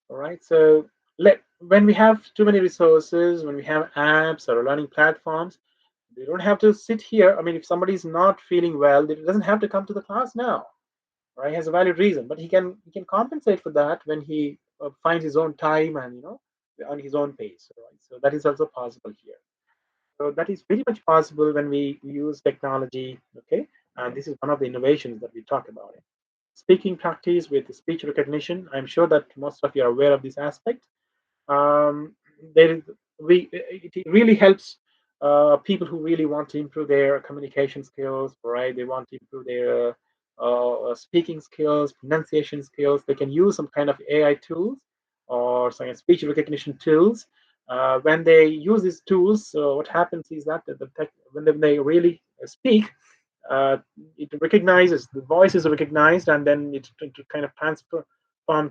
All right, so when we have too many resources, when we have apps or learning platforms, they don't have to sit here. If somebody is not feeling well, they doesn't have to come to the class now, right? He has a valid reason, but he can compensate for that when he finds his own time and on his own pace, right? So that is also possible here. So that is very much possible when we use technology, okay? And this is one of the innovations that we talk about. Speaking practice with speech recognition. I'm sure that most of you are aware of this aspect. um, there is it really helps people who really want to improve their communication skills, right? They want to improve their speaking skills, pronunciation skills. They can use some kind of AI tools or some speech recognition tools. When they use these tools, what happens is that when they really speak, uh, it recognizes the voice is recognized, and then it kind of transform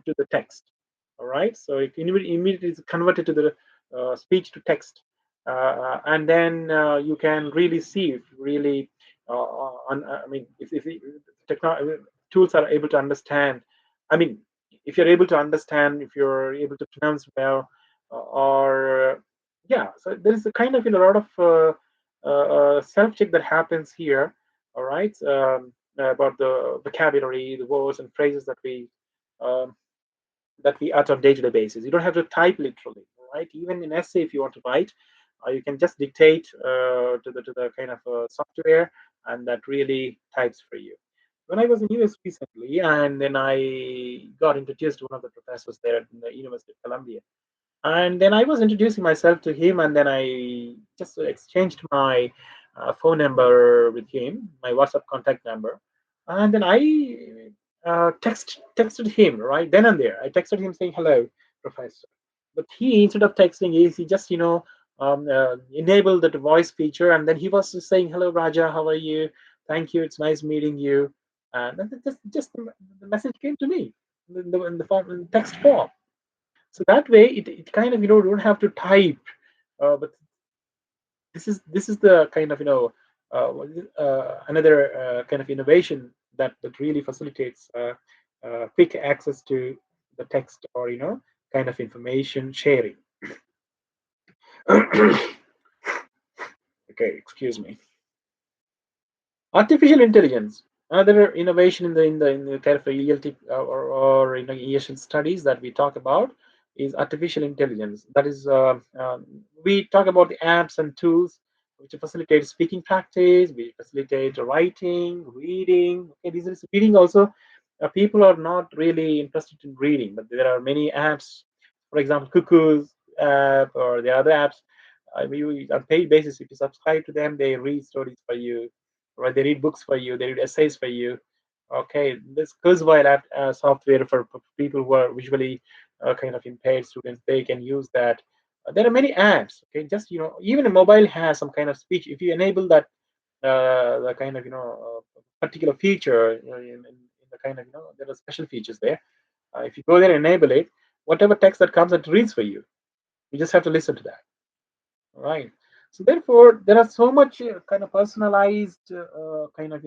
to the text. All right, so it immediately is converted to the speech to text, and then you can really see if really if tools are able to understand. I mean, if you're able to understand, if you're able to pronounce well, or yeah, so there is a kind of a lot of self check that happens here. All right, about the vocabulary, the words and phrases um, that we utter on day-to-day basis. You don't have to type literally, right? Even in essay, if you want to write, you can just dictate to the kind of software, and that really types for you. When I was in US recently, and then I got introduced to one of the professors there at the University of Columbia, and then I was introducing myself to him, and then I just exchanged my phone number with him, my WhatsApp contact number, and then I texted him right then and there. I texted him saying, "Hello, professor," but he, instead of texting, he just enabled the voice feature, and then he was just saying, "Hello, Raja, how are you? Thank you. It's nice meeting you." And then just the message came to me in the text form. So that way it kind of don't have to type, but this is the kind of another kind of innovation that really facilitates quick access to the text, or kind of information sharing. Okay, excuse me. Artificial intelligence, another innovation in the kind of ELT or ESL studies that we talk about is artificial intelligence. That is, we talk about the apps and tools which facilitate speaking practice, we facilitate writing, reading. Okay, this is reading also. People are not really interested in reading, but there are many apps. For example, Cuckoo's app or the other apps. On paid basis, if you subscribe to them, they read stories for you, right? They read books for you, they read essays for you. Okay, this Kurzweil app software for people who are visually kind of impaired students, they can use that. There are many apps. Okay, just even a mobile has some kind of speech. If you enable that the kind of particular feature in the kind of there are special features there. If you go there and enable it, whatever text that comes, it reads for you. You just have to listen to that. Right. So therefore, there are so much kind of personalized kind of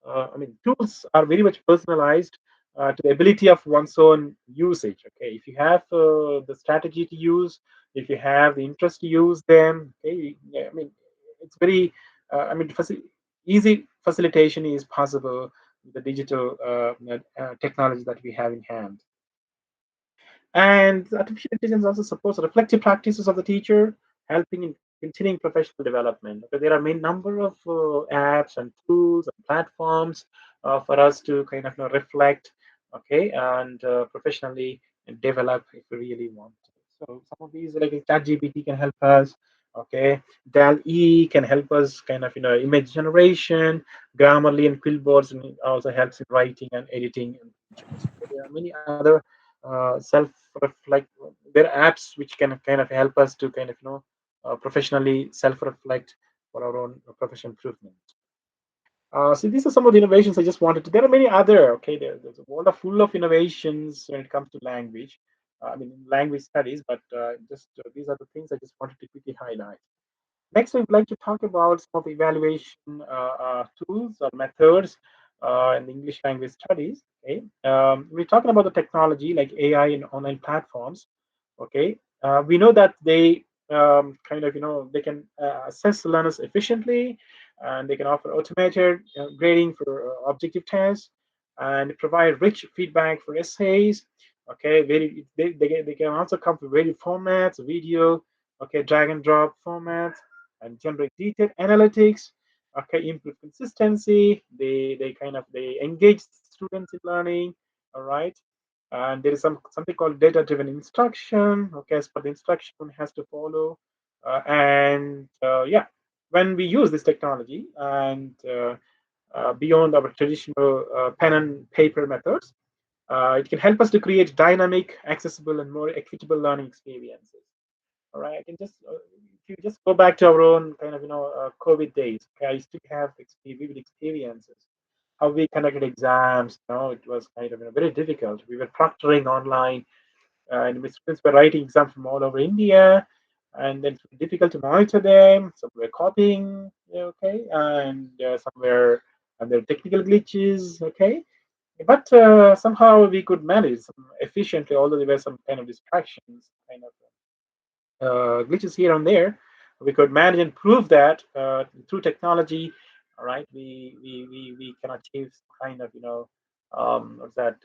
I mean, tools are very much personalized to the ability of one's own usage. Okay, if you have the strategy to use, if you have the interest to use them, okay, yeah, I mean, it's very, I mean, easy facilitation is possible with the digital technology that we have in hand. And artificial intelligence also supports reflective practices of the teacher, helping in continuing professional development. Okay, there are many number of apps and tools and platforms for us to kind of reflect, okay, and professionally develop if we really want to. So some of these like ChatGPT can help us. Okay, DAL-E can help us kind of image generation, Grammarly and Quillboards, and it also helps in writing and editing and pictures. Okay, there are many other self-reflect. There are apps which can kind of help us to kind of professionally self-reflect for our own professional improvement. So these are some of the innovations I just wanted to. There are many other. Okay, there's a world of full of innovations when it comes to language. I mean, language studies, but just these are the things I just wanted to quickly highlight. Next, I would like to talk about some of the evaluation tools or methods in the English language studies. Okay, we're talking about the technology like AI and online platforms. Okay, we know that they kind of they can assess learners efficiently, and they can offer automated grading for objective tests, and provide rich feedback for essays. Okay, they can also come with various formats, video, okay, drag and drop formats, and generate detailed analytics. Okay, improve consistency. They engage students in learning. All right, and there is something called data driven instruction. Okay, as per the instruction one has to follow. And yeah, when we use this technology and beyond our traditional pen and paper methods, it can help us to create dynamic, accessible, and more equitable learning experiences. All right, I can just if you just go back to our own kind of COVID days. Okay, I used to have vivid experiences. How we conducted exams, it was kind of very difficult. We were proctoring online, and my students were writing exams from all over India, and then it's difficult to monitor them. Some were copying, okay, and some were and there were technical glitches, okay, but somehow we could manage efficiently, although there were some kind of distractions, kind of glitches here and there. We could manage and prove that through technology. All right, we can achieve kind of what's that?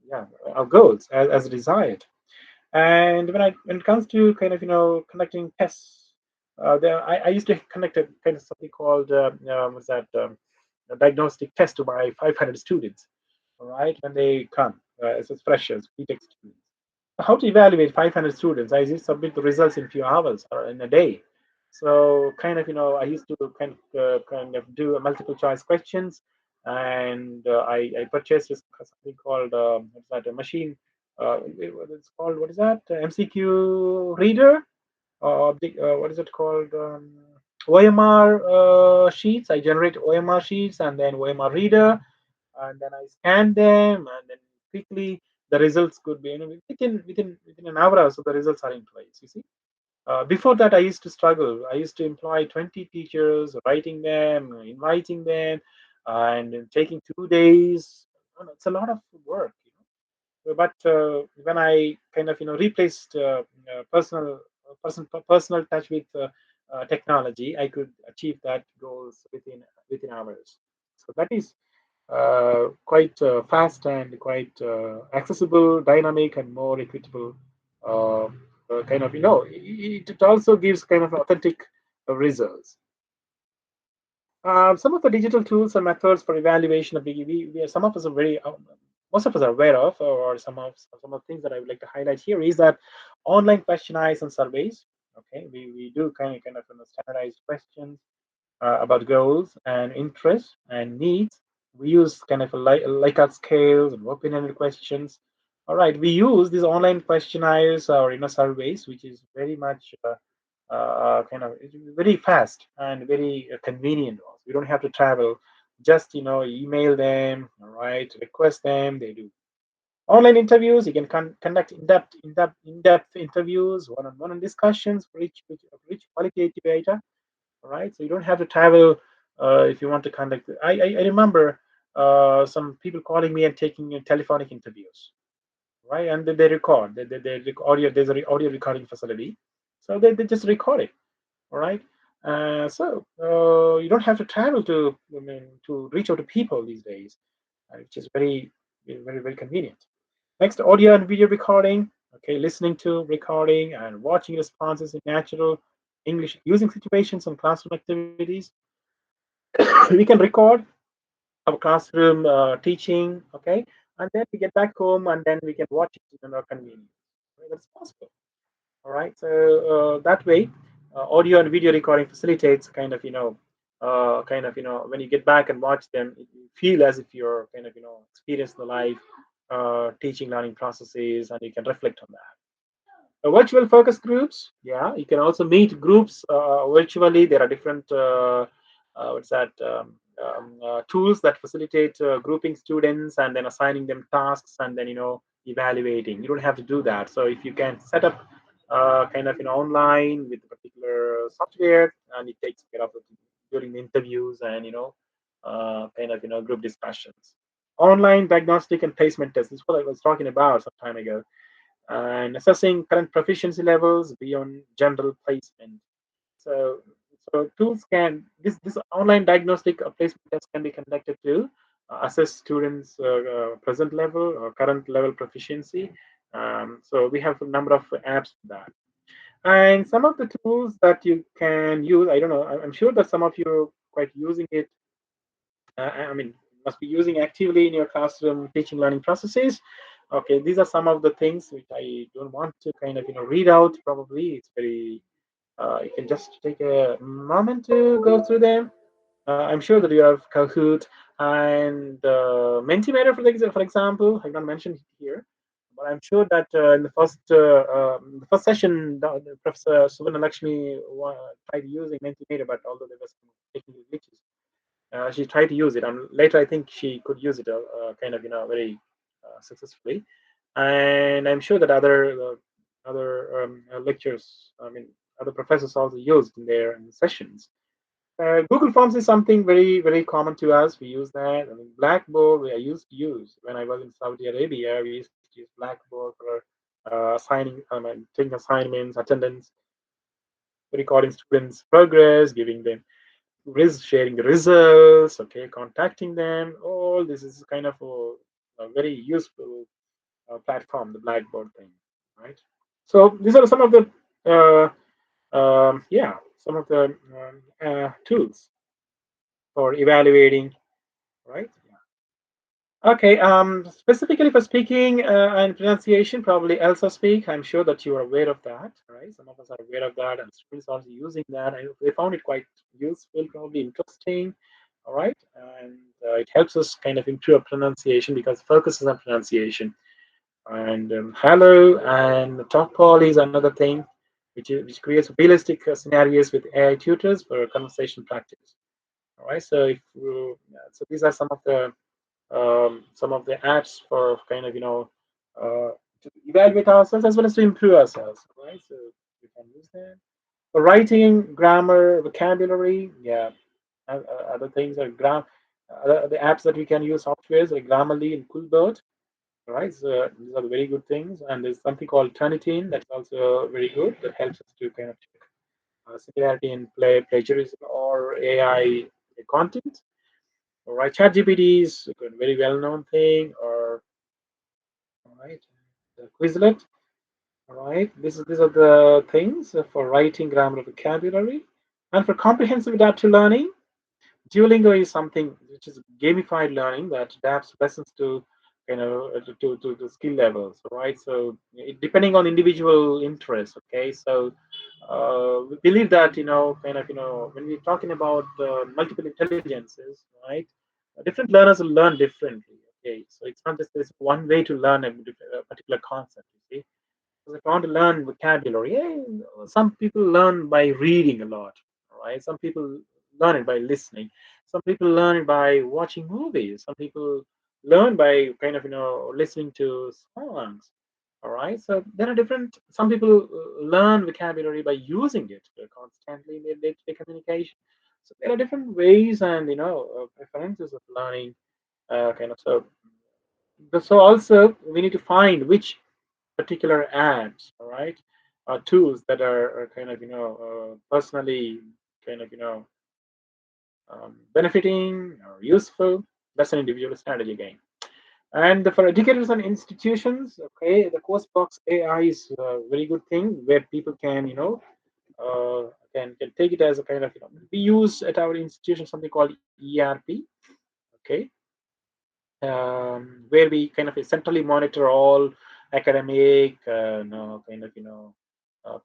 Yeah, our goals as desired. And when it comes to kind of conducting tests, I used to conduct a kind of something called what's that? A diagnostic test to my 500 students. All right, when they come as freshers, BTech students. How to evaluate 500 students? I used to submit the results in few hours or in a day. So kind of I used to kind of do a multiple choice questions, and I purchased something called what's that, a machine, it's called, what is that, MCQ reader, what is it called, OMR sheets. I generate OMR sheets and then OMR reader, and then I scan them, and then quickly the results could be within an hour or so the results are in place. You see, before that I used to struggle. I used to employ 20 teachers, writing them, inviting them, and taking 2 days. It's a lot of work. But when I kind of replaced personal touch with technology, I could achieve that goals within hours. So that is quite fast and quite accessible, dynamic, and more equitable. Kind of it also gives kind of authentic results. Some of the digital tools and methods for evaluation of some of us are very most of us are aware of, or some of the things that I would like to highlight here is that online questionnaires and surveys. Okay, we do kind of standardized questions about goals and interests and needs. We use kind of a Likert scales and open-ended questions. All right, we use these online questionnaires or surveys, which is very much kind of very fast and very convenient. Also, you don't have to travel. Just email them, all right, request them. They do online interviews. You can conduct in-depth interviews, one-on-one discussions for each qualitative data. All right, so you don't have to travel if you want to conduct. I remember some people calling me and taking telephonic interviews, right? And they record. Audio. There's an audio recording facility, so they just record it. All right. So you don't have to travel to reach out to people these days, which is very convenient. Next, audio and video recording. Okay, listening to recording and watching responses in natural English using situations and classroom activities. We can record our classroom teaching, okay, and then we get back home and then we can watch it in our convenience. Right? That's possible. All right, so that way, audio and video recording facilitates when you get back and watch them, you feel as if you're experience the live teaching learning processes, and you can reflect on that. Virtual focus groups, yeah, you can also meet groups virtually. There are different what's that tools that facilitate grouping students and then assigning them tasks and then evaluating. You don't have to do that. So if you can set up online with a particular software, and it takes care of it during the interviews and group discussions. Online diagnostic and placement tests, this is what I was talking about some time ago, and assessing current proficiency levels beyond general placement. So, so tools can this online diagnostic placement test can be conducted to assess students' present level or current level proficiency. So we have a number of apps for that, and some of the tools that you can use. I don't know. I'm sure that some of you are quite using it. I mean, must be using actively in your classroom teaching learning processes. Okay, these are some of the things which I don't want to read out. Probably it's very. You can just take a moment to go through them. I'm sure that you have Kahoot and Mentimeter, for example. I've not mentioned it here, but I'm sure that in the first session, Professor Subana Lakshmi tried using Mentimeter, but although there was some technical glitches, she tried to use it, and later I think she could use it very successfully. And I'm sure that other lectures, I mean, other professors also used in their sessions. Google Forms is something very common to us. We use that. I mean, Blackboard, I used to use when I was in Saudi Arabia. We used to use Blackboard for taking assignments, attendance, recording students' progress, giving them sharing the results, okay, contacting them. All this is kind of a very useful platform, the Blackboard thing, right? So these are some of the some of the tools for evaluating, right? Okay, specifically for speaking and pronunciation, probably Elsa Speak. I'm sure that you are aware of that, right? Some of us are aware of that, and students are also using that. They found it quite useful, probably interesting, all right? And it helps us improve pronunciation because it focuses on pronunciation. And Hello and Talkpol is another thing, which creates realistic scenarios with AI tutors for conversation practice. All right, so so these are some of the apps for to evaluate ourselves as well as to improve ourselves, right? So we can use that for writing, grammar, vocabulary. Yeah, other things are the apps that we can use, softwares like Grammarly and Coolbird. Right, so these are the very good things, and there's something called Turnitin that's also very good that helps us to check similarity in plagiarism or AI content. All right, ChatGPT is a very well-known thing, or all right, the Quizlet. All right, these are the things for writing, grammar, vocabulary, and for comprehensive adaptive learning. Duolingo is something which is gamified learning that adapts lessons to to the skill levels, right? So depending on individual interests, okay. So we believe that when we're talking about multiple intelligences, right? Different learners will learn differently. Okay, so it's not just there's one way to learn a particular concept. You see, If I want to learn vocabulary, some people learn by reading a lot, right? Some people learn it by listening. Some people learn it by watching movies. Some people learn by kind of listening to songs. All right. So there are different. Some people learn vocabulary by using it constantly in their day-to-day communication. So there are different ways and preferences of learning. Kind of so also we need to find which particular apps, all right, tools that are kind of personally kind of benefiting or useful. That's an individual strategy again. And for educators and institutions, okay, the course box AI is a very good thing where people can can take it as a kind of we use at our institution something called ERP, okay, where we kind of centrally monitor all academic, kind of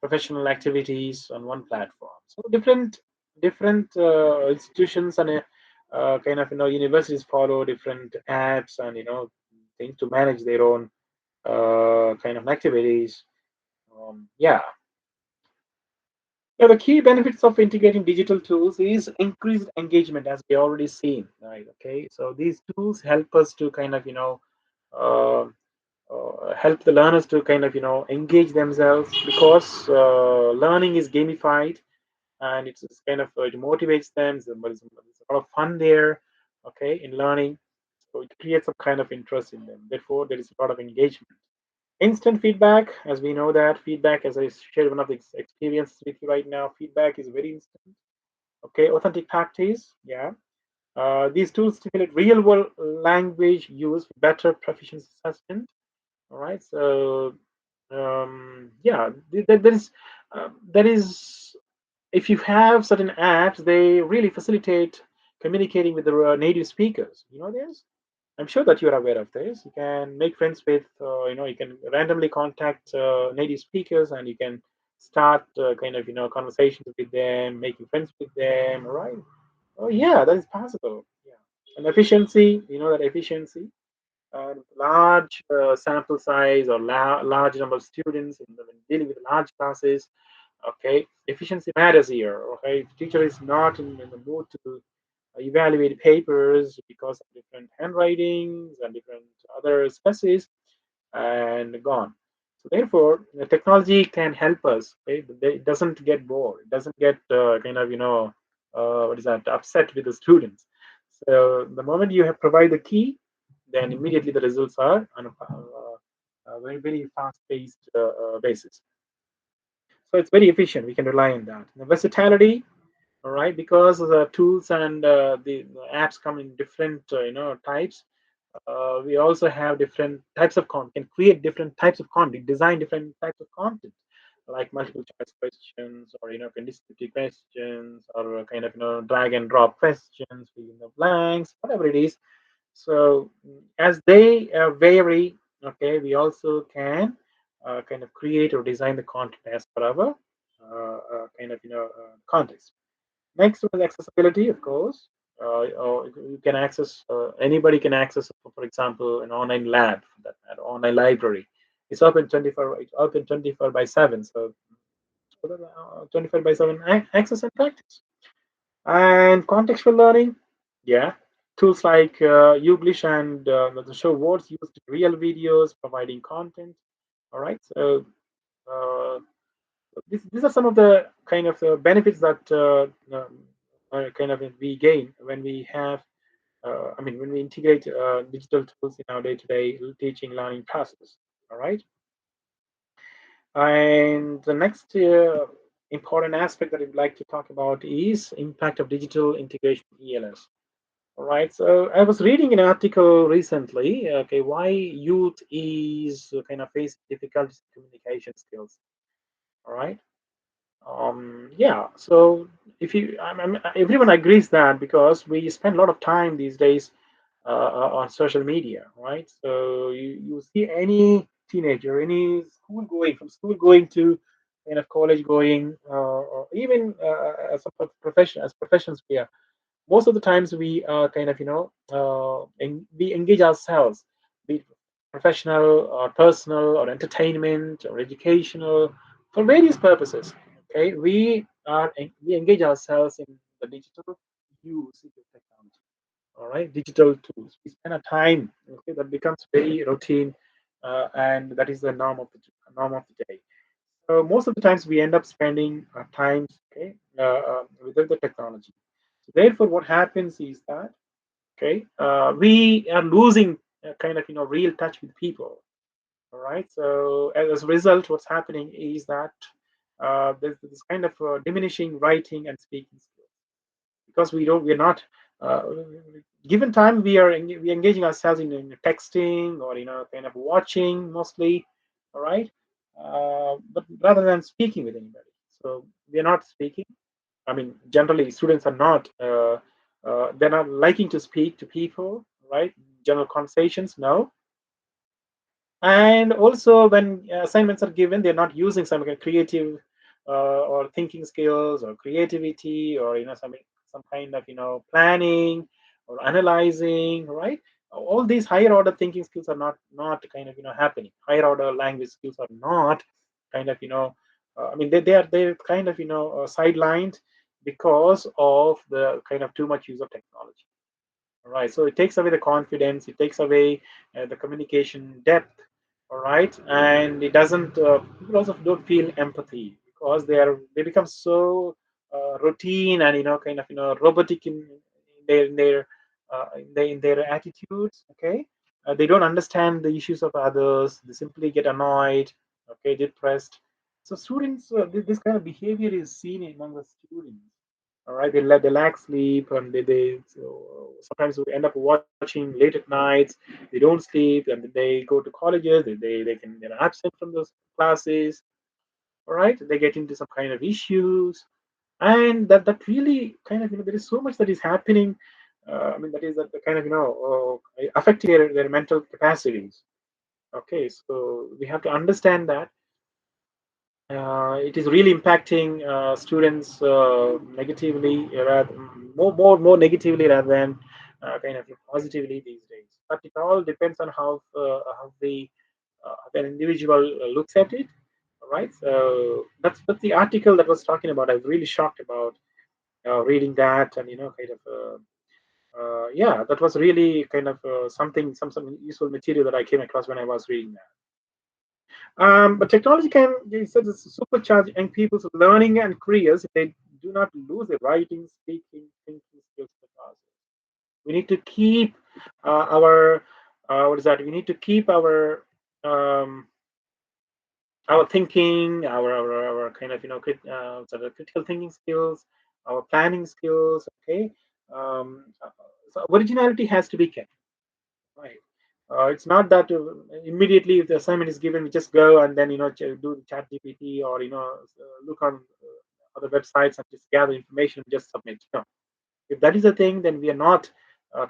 professional activities on one platform. So different institutions and kind of universities follow different apps and things to manage their own kind of activities. Yeah. Yeah, the key benefits of integrating digital tools is increased engagement, as we already seen, right? Okay, so these tools help us to kind of uh, help the learners to kind of engage themselves because learning is gamified and it's kind of it motivates them. There's a lot of fun there, okay, in learning, so it creates some kind of interest in them. Therefore, there is a lot of engagement. Instant feedback, as we know that feedback, as I shared one of the experiences with you right now, feedback is very instant. Okay, authentic practice, yeah. These tools stimulate real world language use, better proficiency assessment. All right, so yeah, there is if you have certain apps, they really facilitate communicating with the native speakers. You know this? I'm sure that you are aware of this. You can make friends with, you can randomly contact native speakers, and you can start kind of, conversations with them, making friends with them. All right? Oh, yeah, that is possible. Yeah, and efficiency. You know that efficiency, large sample size or large number of students when dealing with large classes. Okay, efficiency matters here. Okay, if the teacher is not in the mood to evaluate papers because of different handwritings and different other species and gone. So therefore, the technology can help us. Okay? It doesn't get bored. It doesn't get kind of what is that upset with the students. So the moment you have provide the key, then immediately the results are on a very very fast-paced basis. So it's very efficient. We can rely on that. The versatility, all right, because the tools and the apps come in different types. We also have different types of content, can create different types of content, design different types of content, like multiple choice questions, or can descriptive questions, or kind of drag and drop questions, fill in the blanks, whatever it is. So as they vary, okay, we also can kind of create or design the content as per our kind of context. Next one is accessibility, of course. Or you can access anybody can access, for example, an online lab, that an online library. It's open 24. It's open 24/7. So 24/7 access and practice. And contextual learning, yeah. Tools like Uglish and the show words used real videos, providing content. All right. So uh, these are some of the kind of benefits that kind of we gain when we have, when we integrate digital tools in our day-to-day teaching learning process. All right. And the next important aspect that I'd like to talk about is impact of digital integration in ELS. All right. So I was reading an article recently. Okay, why youth is kind of facing difficulties in communication skills. All right. Yeah. So if you, everyone agrees that because we spend a lot of time these days on social media, right? So you see any teenager, any school going, from school going to kind of college going, or even as a profession, as professions we are, most of the times we kind of we engage ourselves, be it professional or personal or entertainment or educational, for various purposes. Okay, we engage ourselves in the digital use of technology. All right, digital tools. We spend a time. Okay, that becomes very routine, and that is the norm of the day. So most of the times we end up spending our time, okay, within the technology. So therefore, what happens is that, okay, we are losing kind of real touch with people. All right. So as a result, what's happening is that there's this kind of diminishing writing and speaking skills, because we're not uh, given time, we engaging ourselves in texting or kind of watching mostly. All right. But rather than speaking with anybody, so we're not speaking. I mean, generally students are not they're not liking to speak to people, right? General conversations, no. And also when assignments are given, they're not using some kind of creative or thinking skills or creativity, or some kind of planning or analyzing, right? All these higher order thinking skills are not kind of happening. Higher order language skills are not kind of I mean, they're kind of sidelined because of the kind of too much use of technology. All right, so it takes away the confidence, it takes away the communication depth. All right, and it doesn't. People also don't feel empathy because they become so routine and kind of robotic in their attitudes. Okay, they don't understand the issues of others. They simply get annoyed. Okay, depressed. So students, this kind of behavior is seen among the students. All right, they lack sleep, and so sometimes we end up watching late at nights. They don't sleep, and they go to colleges. They're absent from those classes. All right, they get into some kind of issues, and that really kind of there is so much that is happening. I mean, that is that kind of affecting their mental capacities. Okay, so we have to understand that it is really impacting students negatively, more negatively rather than kind of positively these days. But it all depends on how the individual looks at it. All right, so that's the article that was talking about. I was really shocked about reading that, and kind of. Yeah, that was really kind of some useful material that I came across when I was reading that. But technology can, they said, supercharge young people's learning and careers if they do not lose their writing, speaking, thinking skills in the process. We need to keep our what is that? We need to keep um, our thinking, our kind of sort of critical thinking skills, our planning skills. Okay, so originality has to be kept. Right. It's not that immediately if the assignment is given, we just go and then do the chat GPT or look on other websites and just gather information and just submit. No, if that is the thing, then we are not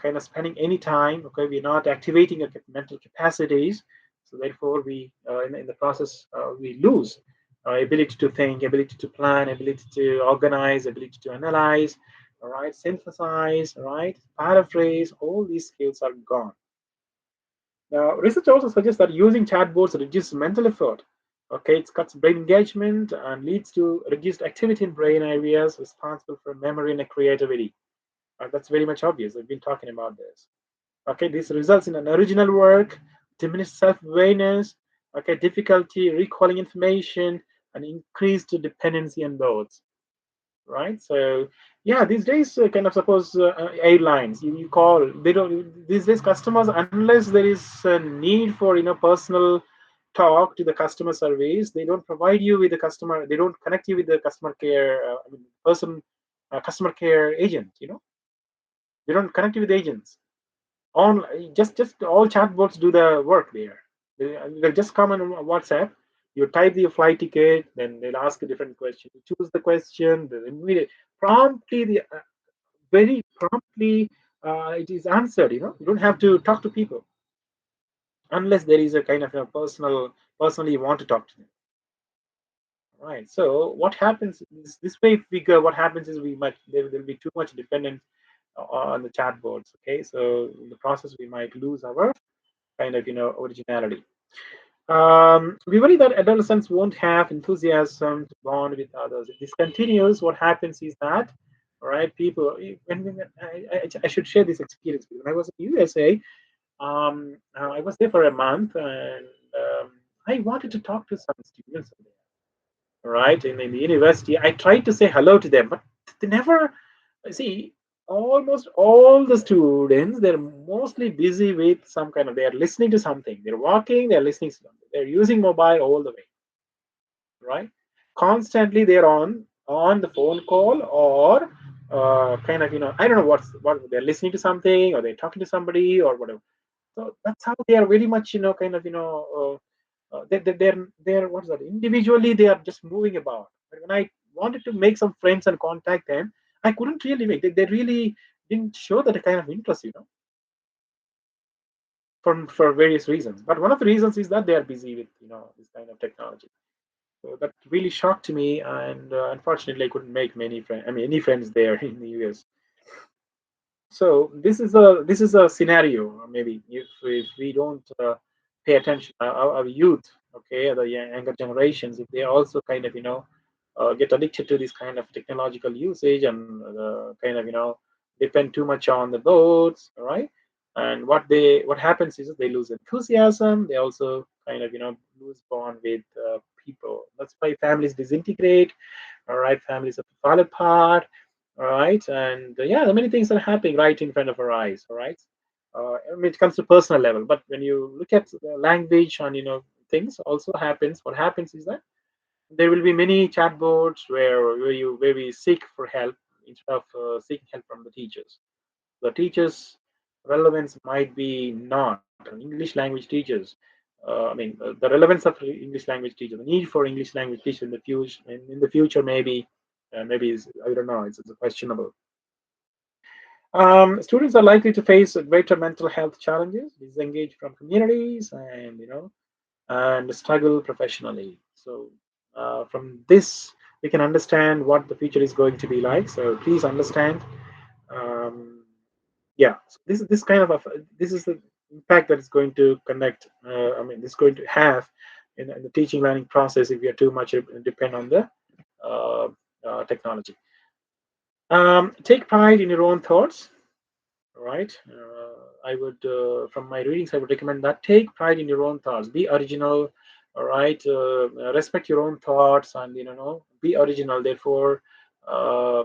kind of spending any time. Okay, we are not activating our mental capacities. So therefore, in the process we lose ability to think, ability to plan, ability to organize, ability to analyze. All right, synthesize. All right, paraphrase. All these skills are gone. Now, research also suggests that using chatbots reduces mental effort. Okay, it cuts brain engagement and leads to reduced activity in brain areas responsible for memory and creativity. That's very much obvious. I've been talking about this. Okay, this results in an original work, diminished self-awareness, okay, difficulty recalling information, and increased dependency on both, right? So yeah, these days kind of suppose airlines, you call, they don't, these days customers, unless there is a need for personal talk to the customer service, they don't provide you with the customer, they don't connect you with the customer care I mean, person customer care agent. They don't connect you with agents on, just all chatbots do the work there. They'll just come on WhatsApp. You type your flight ticket, then they'll ask a different question. You choose the question, the immediate promptly, very promptly it is answered. You don't have to talk to people unless there is a kind of a personally you want to talk to them. Right. So what happens is this way, if we go, what happens is there'll be too much dependent on the chatbots. Okay. So in the process, we might lose our kind of originality. We worry that adolescents won't have enthusiasm to bond with others. If this continues, what happens is that, all right, people. I should share this experience. When I was in USA, I was there for a month, and I wanted to talk to some students there, right, in the university. I tried to say hello to them, but they never see. Almost all the students, they're mostly busy with some kind of, they are listening to something, they're walking, they're listening to something, they're using mobile all the way, right? Constantly they're on the phone call, or kind of, I don't know what they're listening to something, or they're talking to somebody or whatever. So that's how they are very much, kind of, they're what's that? Individually, they are just moving about. But when I wanted to make some friends and contact them, I couldn't really make. They really didn't show that kind of interest, for various reasons. But one of the reasons is that they are busy with this kind of technology. So that really shocked me, and unfortunately, I couldn't make many friends. I mean, any friends there in the US. So this is a scenario. Maybe if we don't pay attention, our youth, okay, the younger generations, if they also kind of get addicted to this kind of technological usage, and kind of depend too much on the boards, all right. And what happens is they lose enthusiasm. They also kind of lose bond with people. That's why families disintegrate. All right, families have to fall apart. All right, and yeah, many things are happening right in front of our eyes. All right, I mean, it comes to personal level, but when you look at the language and things also happens. What happens is that there will be many chat boards where we seek for help instead of seeking help from the teachers. The teachers' relevance might be not English language teachers. I mean, the relevance of English language teachers, the need for English language teachers in the future, maybe is, I don't know. It's questionable. Students are likely to face greater mental health challenges, disengage from communities, and struggle professionally. So, from this, we can understand what the future is going to be like. So, please understand. Um, yeah, so this kind of this is the impact that is going to connect. I mean, this is going to have in the teaching learning process if we are too much depend on the uh, technology. Take pride in your own thoughts. Right. I would, from my readings, I would recommend that take pride in your own thoughts. Be original. All right. Respect your own thoughts, and be original. Therefore, uh,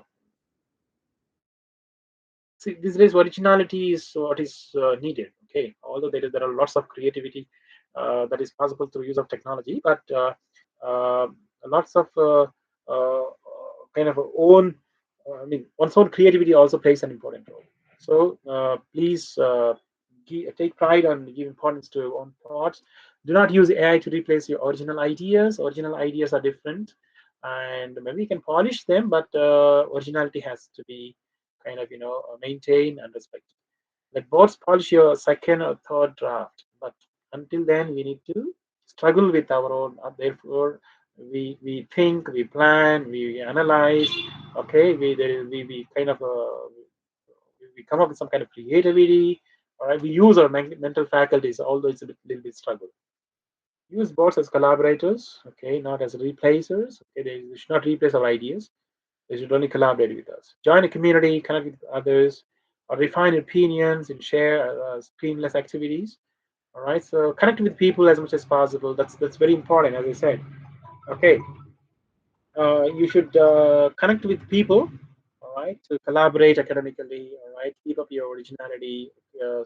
see, these days originality is what is needed. Okay. Although there are lots of creativity that is possible through use of technology, but uh, lots of kind of own. I mean, one's own creativity also plays an important role. So please take pride and give importance to your own thoughts. Do not use AI to replace your original ideas. Original ideas are different, and maybe you can polish them, but originality has to be kind of maintained and respected. Let boards polish your second or third draft, but until then, we need to struggle with our own. Therefore, we think, we plan, we analyze. Okay, we kind of we come up with some kind of creativity. All right, we use our mental faculties, although it's a little bit struggle. Use boards as collaborators, okay, not as replacers. Okay, they should not replace our ideas. They should only collaborate with us. Join a community, connect with others, or refine opinions and share screenless activities. All right, so connect with people as much as possible. That's very important, as I said. Okay, you should connect with people, all right, to collaborate academically, all right, keep up your originality,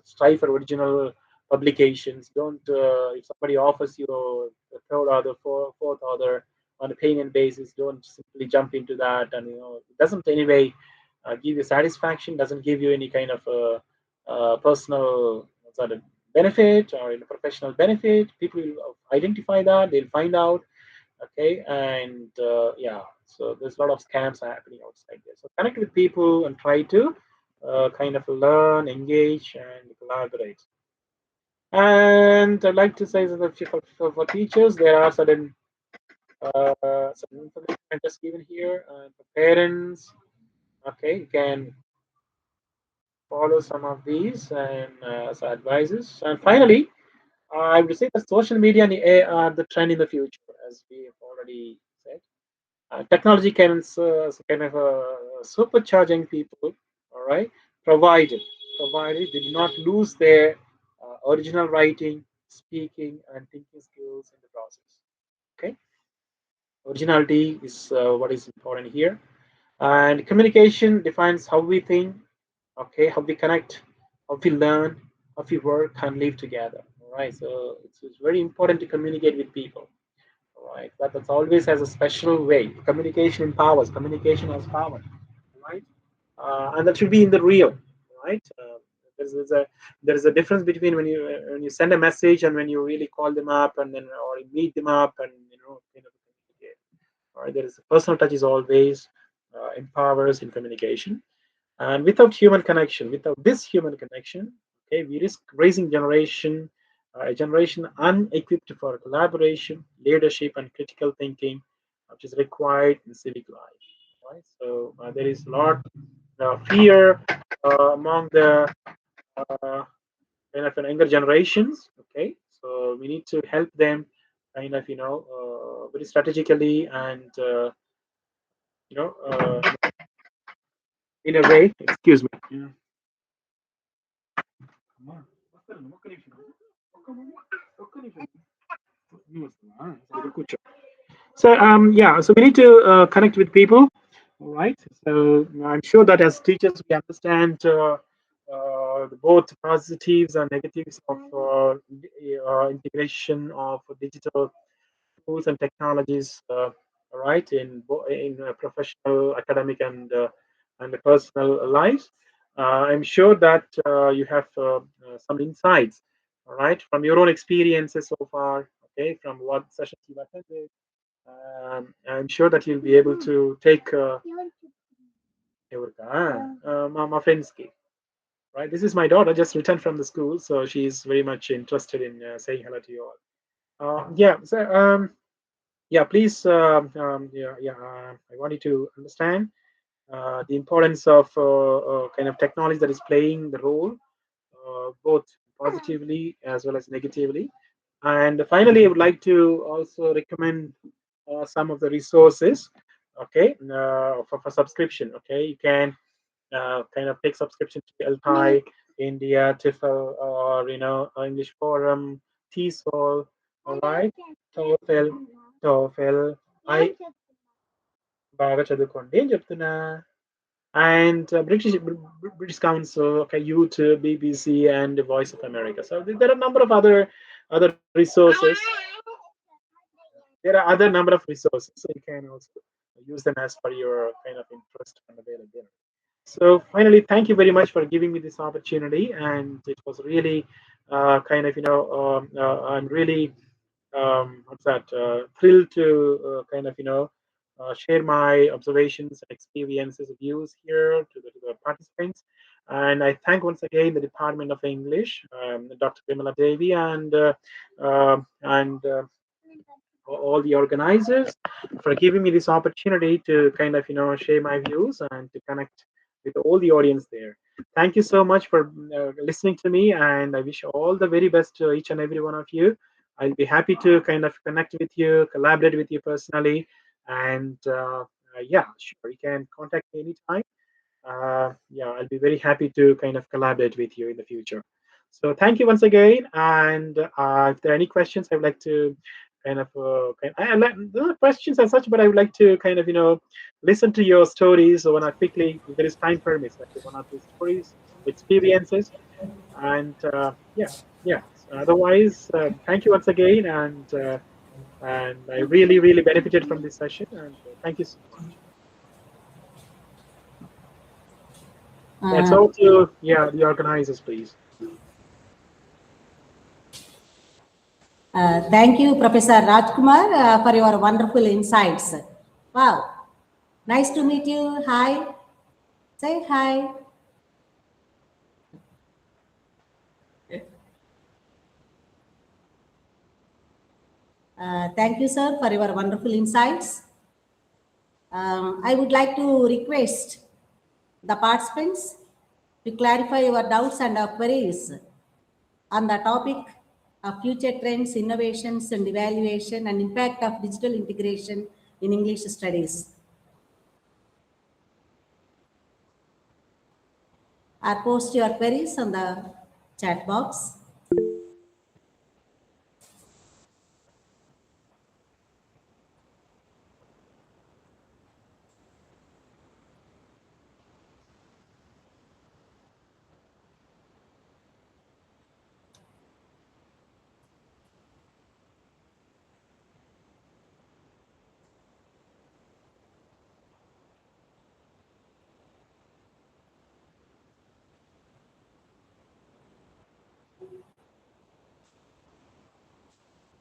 strive for original publications. Don't if somebody offers you a third author, fourth author on a payment basis, don't simply jump into that. And it doesn't anyway give you satisfaction, doesn't give you any kind of personal sort of benefit or professional benefit. People will identify that, they'll find out. Okay, and yeah, so there's a lot of scams happening outside there. So connect with people and try to kind of learn, engage, and collaborate. And I'd like to say that for teachers, there are some information I just given here. For parents, okay, you can follow some of these and as advices. And finally, I would say that social media and AI are the trend in the future, as we have already said. Technology can kind of supercharging people, all right, provided they do not lose their original writing, speaking, and thinking skills in the process. Okay, originality is what is important here, and communication defines how we think, okay, how we connect, how we learn, how we work and live together. All right, so it's very important to communicate with people. All right, that's always has a special way. Communication empowers. Communication has power, right? And that should be in the real, right? There's a difference between when you send a message and when you really call them up and then or you meet them up and communicate. All right, there is a personal touch is always empowers in communication. And without human connection, without this human connection, okay, we risk raising a generation unequipped for collaboration, leadership, and critical thinking, which is required in civic life. Right. So there is a lot fear among the kind of younger generations. Okay, so we need to help them kind of very strategically and you know uh, in a way. Excuse me. Yeah. So yeah, so we need to connect with people, all right? So I'm sure that as teachers we understand both positives and negatives of integration of digital tools and technologies, all right, in professional, academic, and the personal lives. I'm sure that you have some insights, all right, from your own experiences so far, okay, from what sessions you've attended. I'm sure that you'll be able to take my friend's kid, right? This is my daughter, just returned from the school, so she's very much interested in saying hello to you all. Yeah, so yeah, please, I want you to understand the importance of kind of technology that is playing the role, both positively as well as negatively. And finally, I would like to also recommend some of the resources, okay, for subscription. Okay, you can kind of take subscription to LPI, India, TIFL, or English Forum, TESOL, all right, TOEFL, I బాగా చదువుకోండి అని చెప్తున్నా. And British Council, okay, YouTube, BBC, and the Voice of America. So there are a number of other resources. There are other number of resources, so you can also use them as per your kind of interest and availability. So finally, thank you very much for giving me this opportunity, and it was really kind of I'm really what's that thrilled to kind of share my observations and experiences, views here to the participants. And I thank once again the Department of English, Dr. Vimala Devi, and all the organizers for giving me this opportunity to kind of share my views and to connect with all the audience there. Thank you so much for listening to me, and I wish all the very best to each and every one of you. I'll be happy to kind of connect with you, collaborate with you personally, and yeah, sure, you can contact me anytime. Yeah, I'll be very happy to kind of collaborate with you in the future. So thank you once again. And if there are any questions, I would like to kind of I like not questions as such, but I would like to kind of listen to your stories when I quickly, if there is time permits, like one or two stories, experiences, and yeah, yeah. So otherwise, thank you once again, and I really, really benefited from this session, and thank you so much. That's Uh, all to the organizers, please. Thank you, Professor Rajkumar, for your wonderful insights. Wow, nice to meet you. Hi, say hi. Thank you, sir, for your wonderful insights. I would like to request the participants to clarify your doubts and queries on the topic future trends, innovations, and evaluation, and impact of digital integration in English studies. Or post your queries on the chat box.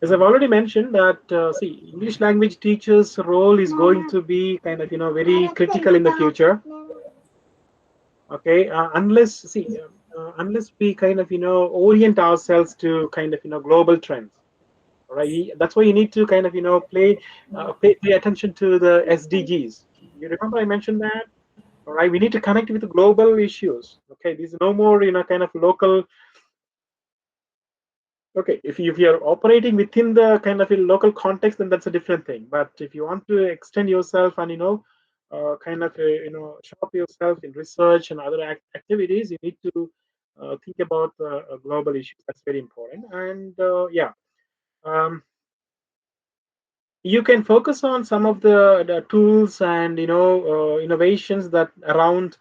As I've already mentioned that see, English language teachers' role is going to be kind of very critical in the future. Okay, unless we kind of orient ourselves to kind of global trends. All right, that's why you need to kind of pay attention to the SDGs. You remember I mentioned that. All right, we need to connect with the global issues. Okay, there's no more kind of local. Okay, if you're operating within the kind of a local context, then that's a different thing. But if you want to extend yourself and kind of sharp yourself in research and other activities, you need to think about global issues. That's very important. And yeah, um, you can focus on some of the tools and innovations that around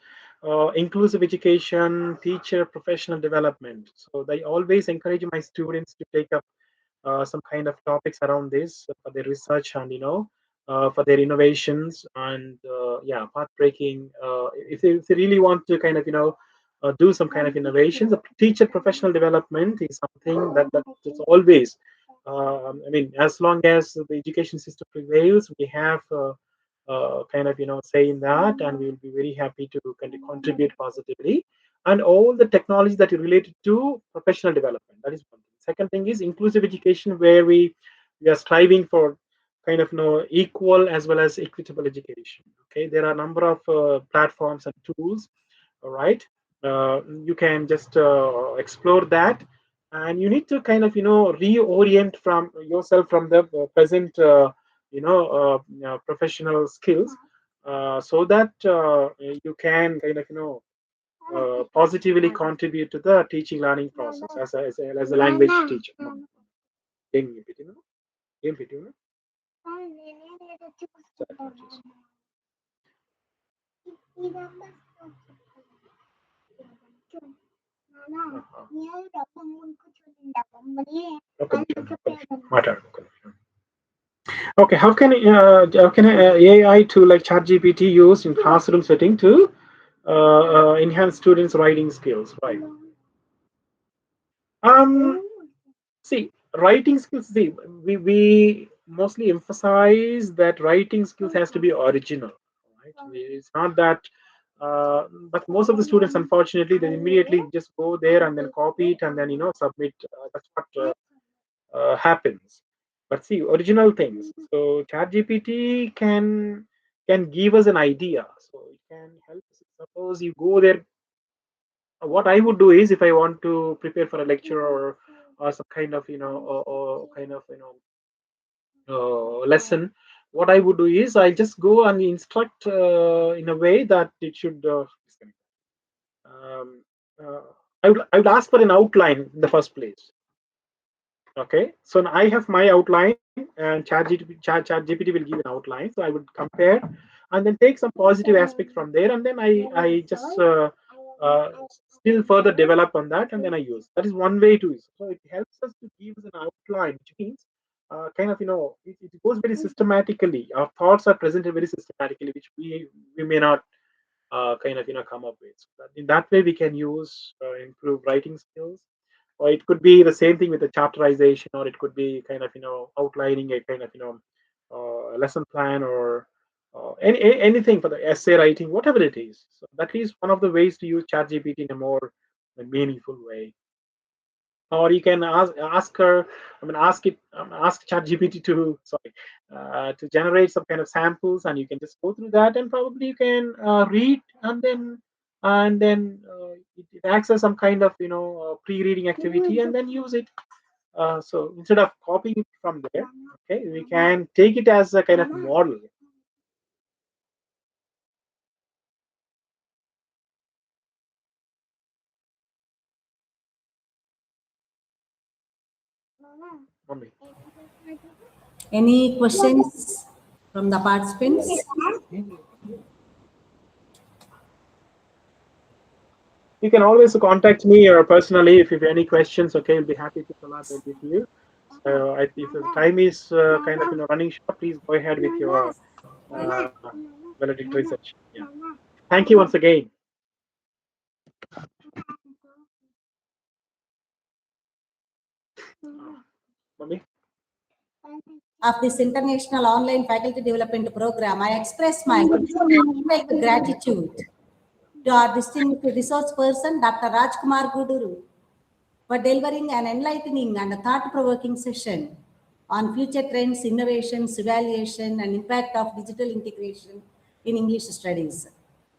inclusive education, teacher professional development. So I always encourage my students to take up some kind of topics around this for their research and for their innovations and yeah, path breaking. If they really want to kind of do some kind of innovations, the teacher professional development is something that is always. I mean, as long as the education system prevails, we have kind of say in that, and we will be very happy to kind of contribute positively. And all the technology that is related to professional development. That is one thing. Second thing is inclusive education, where we are striving for kind of equal as well as equitable education. Okay, there are a number of platforms and tools. All right, you can just explore that, and you need to kind of reorient from yourself from the present professional skills, so that you can kind of positively contribute to the teaching learning process as a language teacher. ఏం పెట్టినావు? ఏం పెట్టినావు? మాట్లాడు. Okay, how can AI tool like ChatGPT used in classroom setting to enhance students' writing skills? Right. See, writing skills. See, we mostly emphasize that writing skills has to be original. Right? It's not that. But most of the students, unfortunately, they immediately just go there and then copy it and then submit. That's what happens. But see, original things. So ChatGPT can give us an idea. So it can help us. Suppose you go there. What I would do is, if I want to prepare for a lecture or some kind of or kind of lesson, what I would do is I just go and instruct in a way that it should. Um, uh, I would ask for an outline in the first place. Okay, so now I have my outline, and ChatGPT will give an outline. So I would compare, and then take some positive aspects from there, and then I just still further develop on that, and then I use. That is one way to use. So it helps us to give us an outline, which means kind of it goes very systematically. Our thoughts are presented very systematically, which we may not kind of come up with. So that, in that way, we can use improve writing skills, or it could be the same thing with the chapterization, or it could be kind of outlining a kind of lesson plan, or anything for the essay writing, whatever it is. So that is one of the ways to use ChatGPT in a more meaningful way. Or you can ask her, I mean, ask ChatGPT to to generate some kind of samples, and you can just go through that, and probably you can read, and then it acts as some kind of pre-reading activity, and then use it So instead of copying from there, okay, we can take it as a kind of model. Mommy. Any questions from the participants? You can always contact me or personally if you have any questions. Okay, I'll be happy to collaborate with you. So if the time is kind of running short, please go ahead with your validity research. Yeah. Thank you once again. Mommy. Of this international online faculty development program, I express my heartfelt gratitude to our distinguished resource person, Dr. Rajkumar Guduru, for delivering an enlightening and thought-provoking session on future trends, innovations, evaluation, and impact of digital integration in English studies.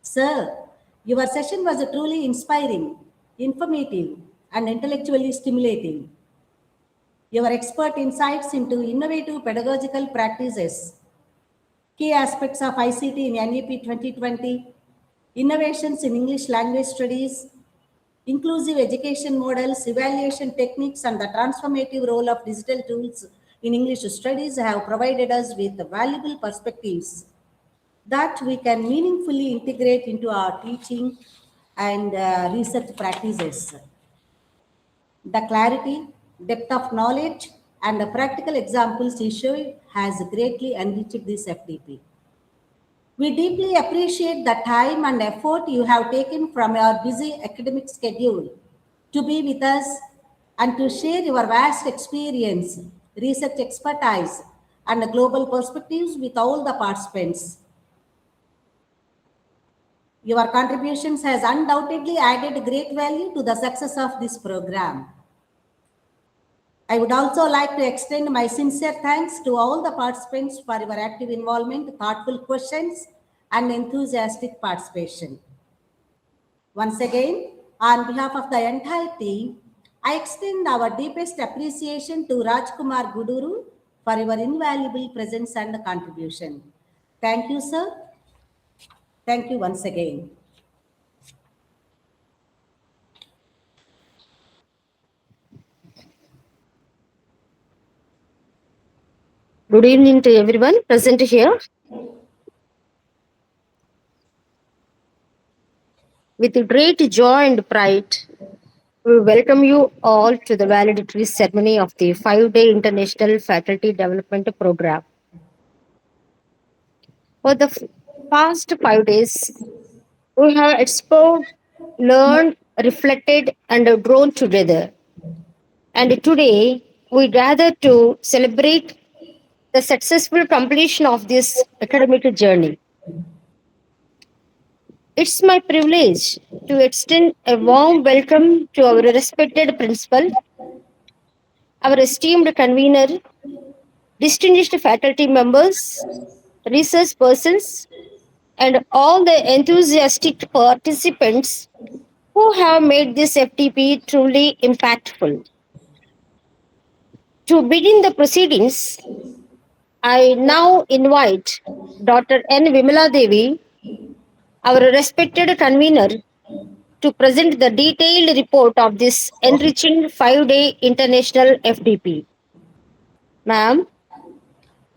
Sir, your session was truly inspiring, informative, and intellectually stimulating. Your expert insights into innovative pedagogical practices, key aspects of ICT in NEP 2020, innovations in English language studies, inclusive education models, evaluation techniques, and the transformative role of digital tools in English studies have provided us with valuable perspectives that we can meaningfully integrate into our teaching and research practices. The clarity, depth of knowledge, and the practical examples issued has greatly enriched this FDP. We deeply appreciate the time and effort you have taken from your busy academic schedule to be with us and to share your vast experience, research expertise, and global perspectives with all the participants. Your contributions has undoubtedly added great value to the success of this program. I would also like to extend my sincere thanks to all the participants for your active involvement, thoughtful questions, and enthusiastic participation. Once again, on behalf of the entire team, I extend our deepest appreciation to Rajkumar Guduru for your invaluable presence and contribution. Thank you, sir. Thank you once again. Good evening to everyone present here. With great joy and pride, we welcome you all to the valedictory ceremony of the 5-day International Faculty Development Program. For the past 5 days, we have explored, learned, reflected, and grown together. And today, we gather to celebrate the successful completion of this academic journey. It's my privilege to extend a warm welcome to our respected principal, our esteemed convener, distinguished faculty members, research persons, and all the enthusiastic participants who have made this FTP truly impactful. To begin the proceedings, I now invite Dr. N. Vimala Devi, our respected convener, to present the detailed report of this enriching 5-day international FDP. Ma'am,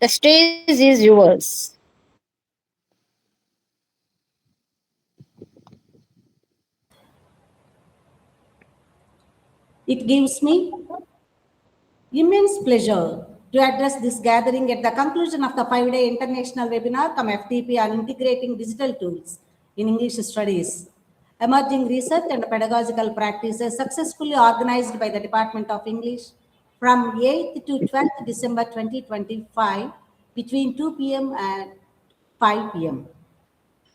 the stage is yours. It gives me immense pleasure to address this gathering at the conclusion of the 5-day international webinar from FTP on integrating digital tools in English studies, emerging research and pedagogical practices successfully organized by the Department of English from 8th to 12th December 2025 between 2 p.m. and 5 p.m.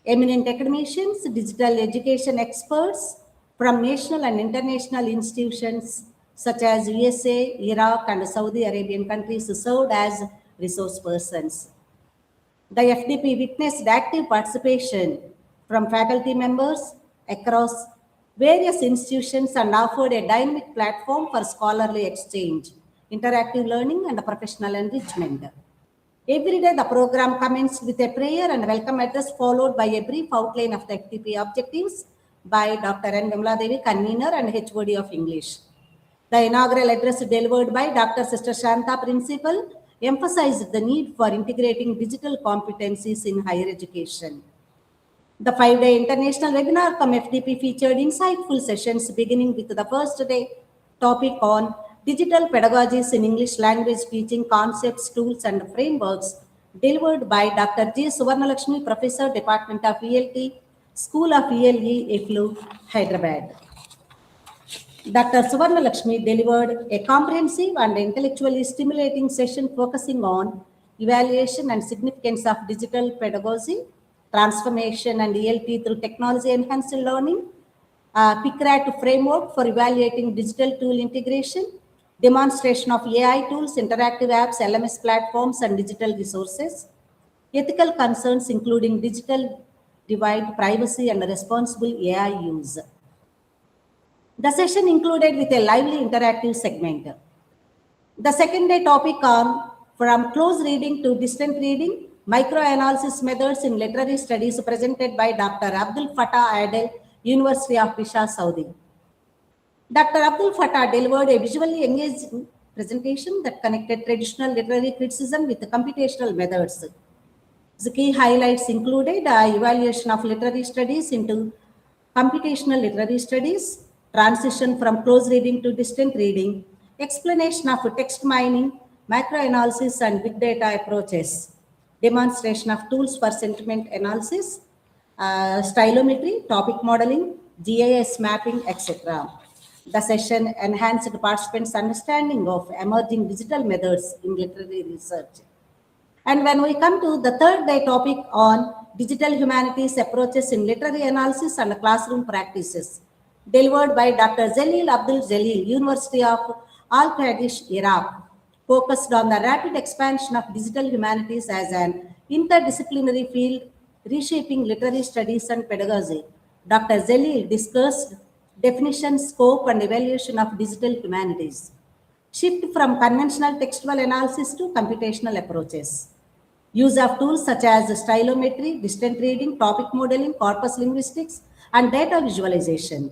Eminent academicians, digital education experts from national and international institutions such as USA, Iraq, and Saudi Arabian countries served as resource persons. The FDP witnessed active participation from faculty members across various institutions and offered a dynamic platform for scholarly exchange, interactive learning, and professional enrichment. Every day, the program commenced with a prayer and welcome address, followed by a brief outline of the FTP objectives by Dr. N. Vimala Devi, Convener and HOD of English. The inaugural address delivered by Dr.Sr.Santha, Principal, emphasized the need for integrating digital competencies in higher education. The 5-day international webinar from FDP featured insightful sessions beginning with the first day topic on digital pedagogies in English language teaching concepts, tools, and frameworks, delivered by Dr. G. Suvarnalakshmi, Professor, Department of ELT, School of ELE, IFLU, Hyderabad. Dr. Suvarnalakshmi delivered a comprehensive and intellectually stimulating session focusing on evaluation and significance of digital pedagogy, transformation and ELT through technology-enhanced learning, PICRAT framework for evaluating digital tool integration, demonstration of AI tools, interactive apps, LMS platforms, and digital resources, ethical concerns including digital divide, privacy, and responsible AI use. The session included with a lively interactive segment. The second day topic on from close reading to distant reading, microanalysis methods in literary studies, presented by Dr. Abdul Fattah Adel, University of Peshawar, Saudi. Dr. Abdul Fattah delivered a visually engaging presentation that connected traditional literary criticism with computational methods. The key highlights included evaluation of literary studies into computational literary studies, transition from close reading to distant reading, explanation of text mining, microanalysis and big data approaches, demonstration of tools for sentiment analysis, stylometry, topic modeling, GIS mapping, etc. The session enhanced participants' understanding of emerging digital methods in literary research. And when we come to the third day topic on digital humanities approaches in literary analysis and classroom practices, delivered by Dr. Jalil Abdul Jalil, University of Al-Pradesh, Iraq, focused on the rapid expansion of digital humanities as an interdisciplinary field reshaping literary studies and pedagogy. Dr. Jalil discussed definition, scope, and evaluation of digital humanities. Shift from conventional textual analysis to computational approaches. Use of tools such as stylometry, distant reading, topic modeling, corpus linguistics, and data visualization.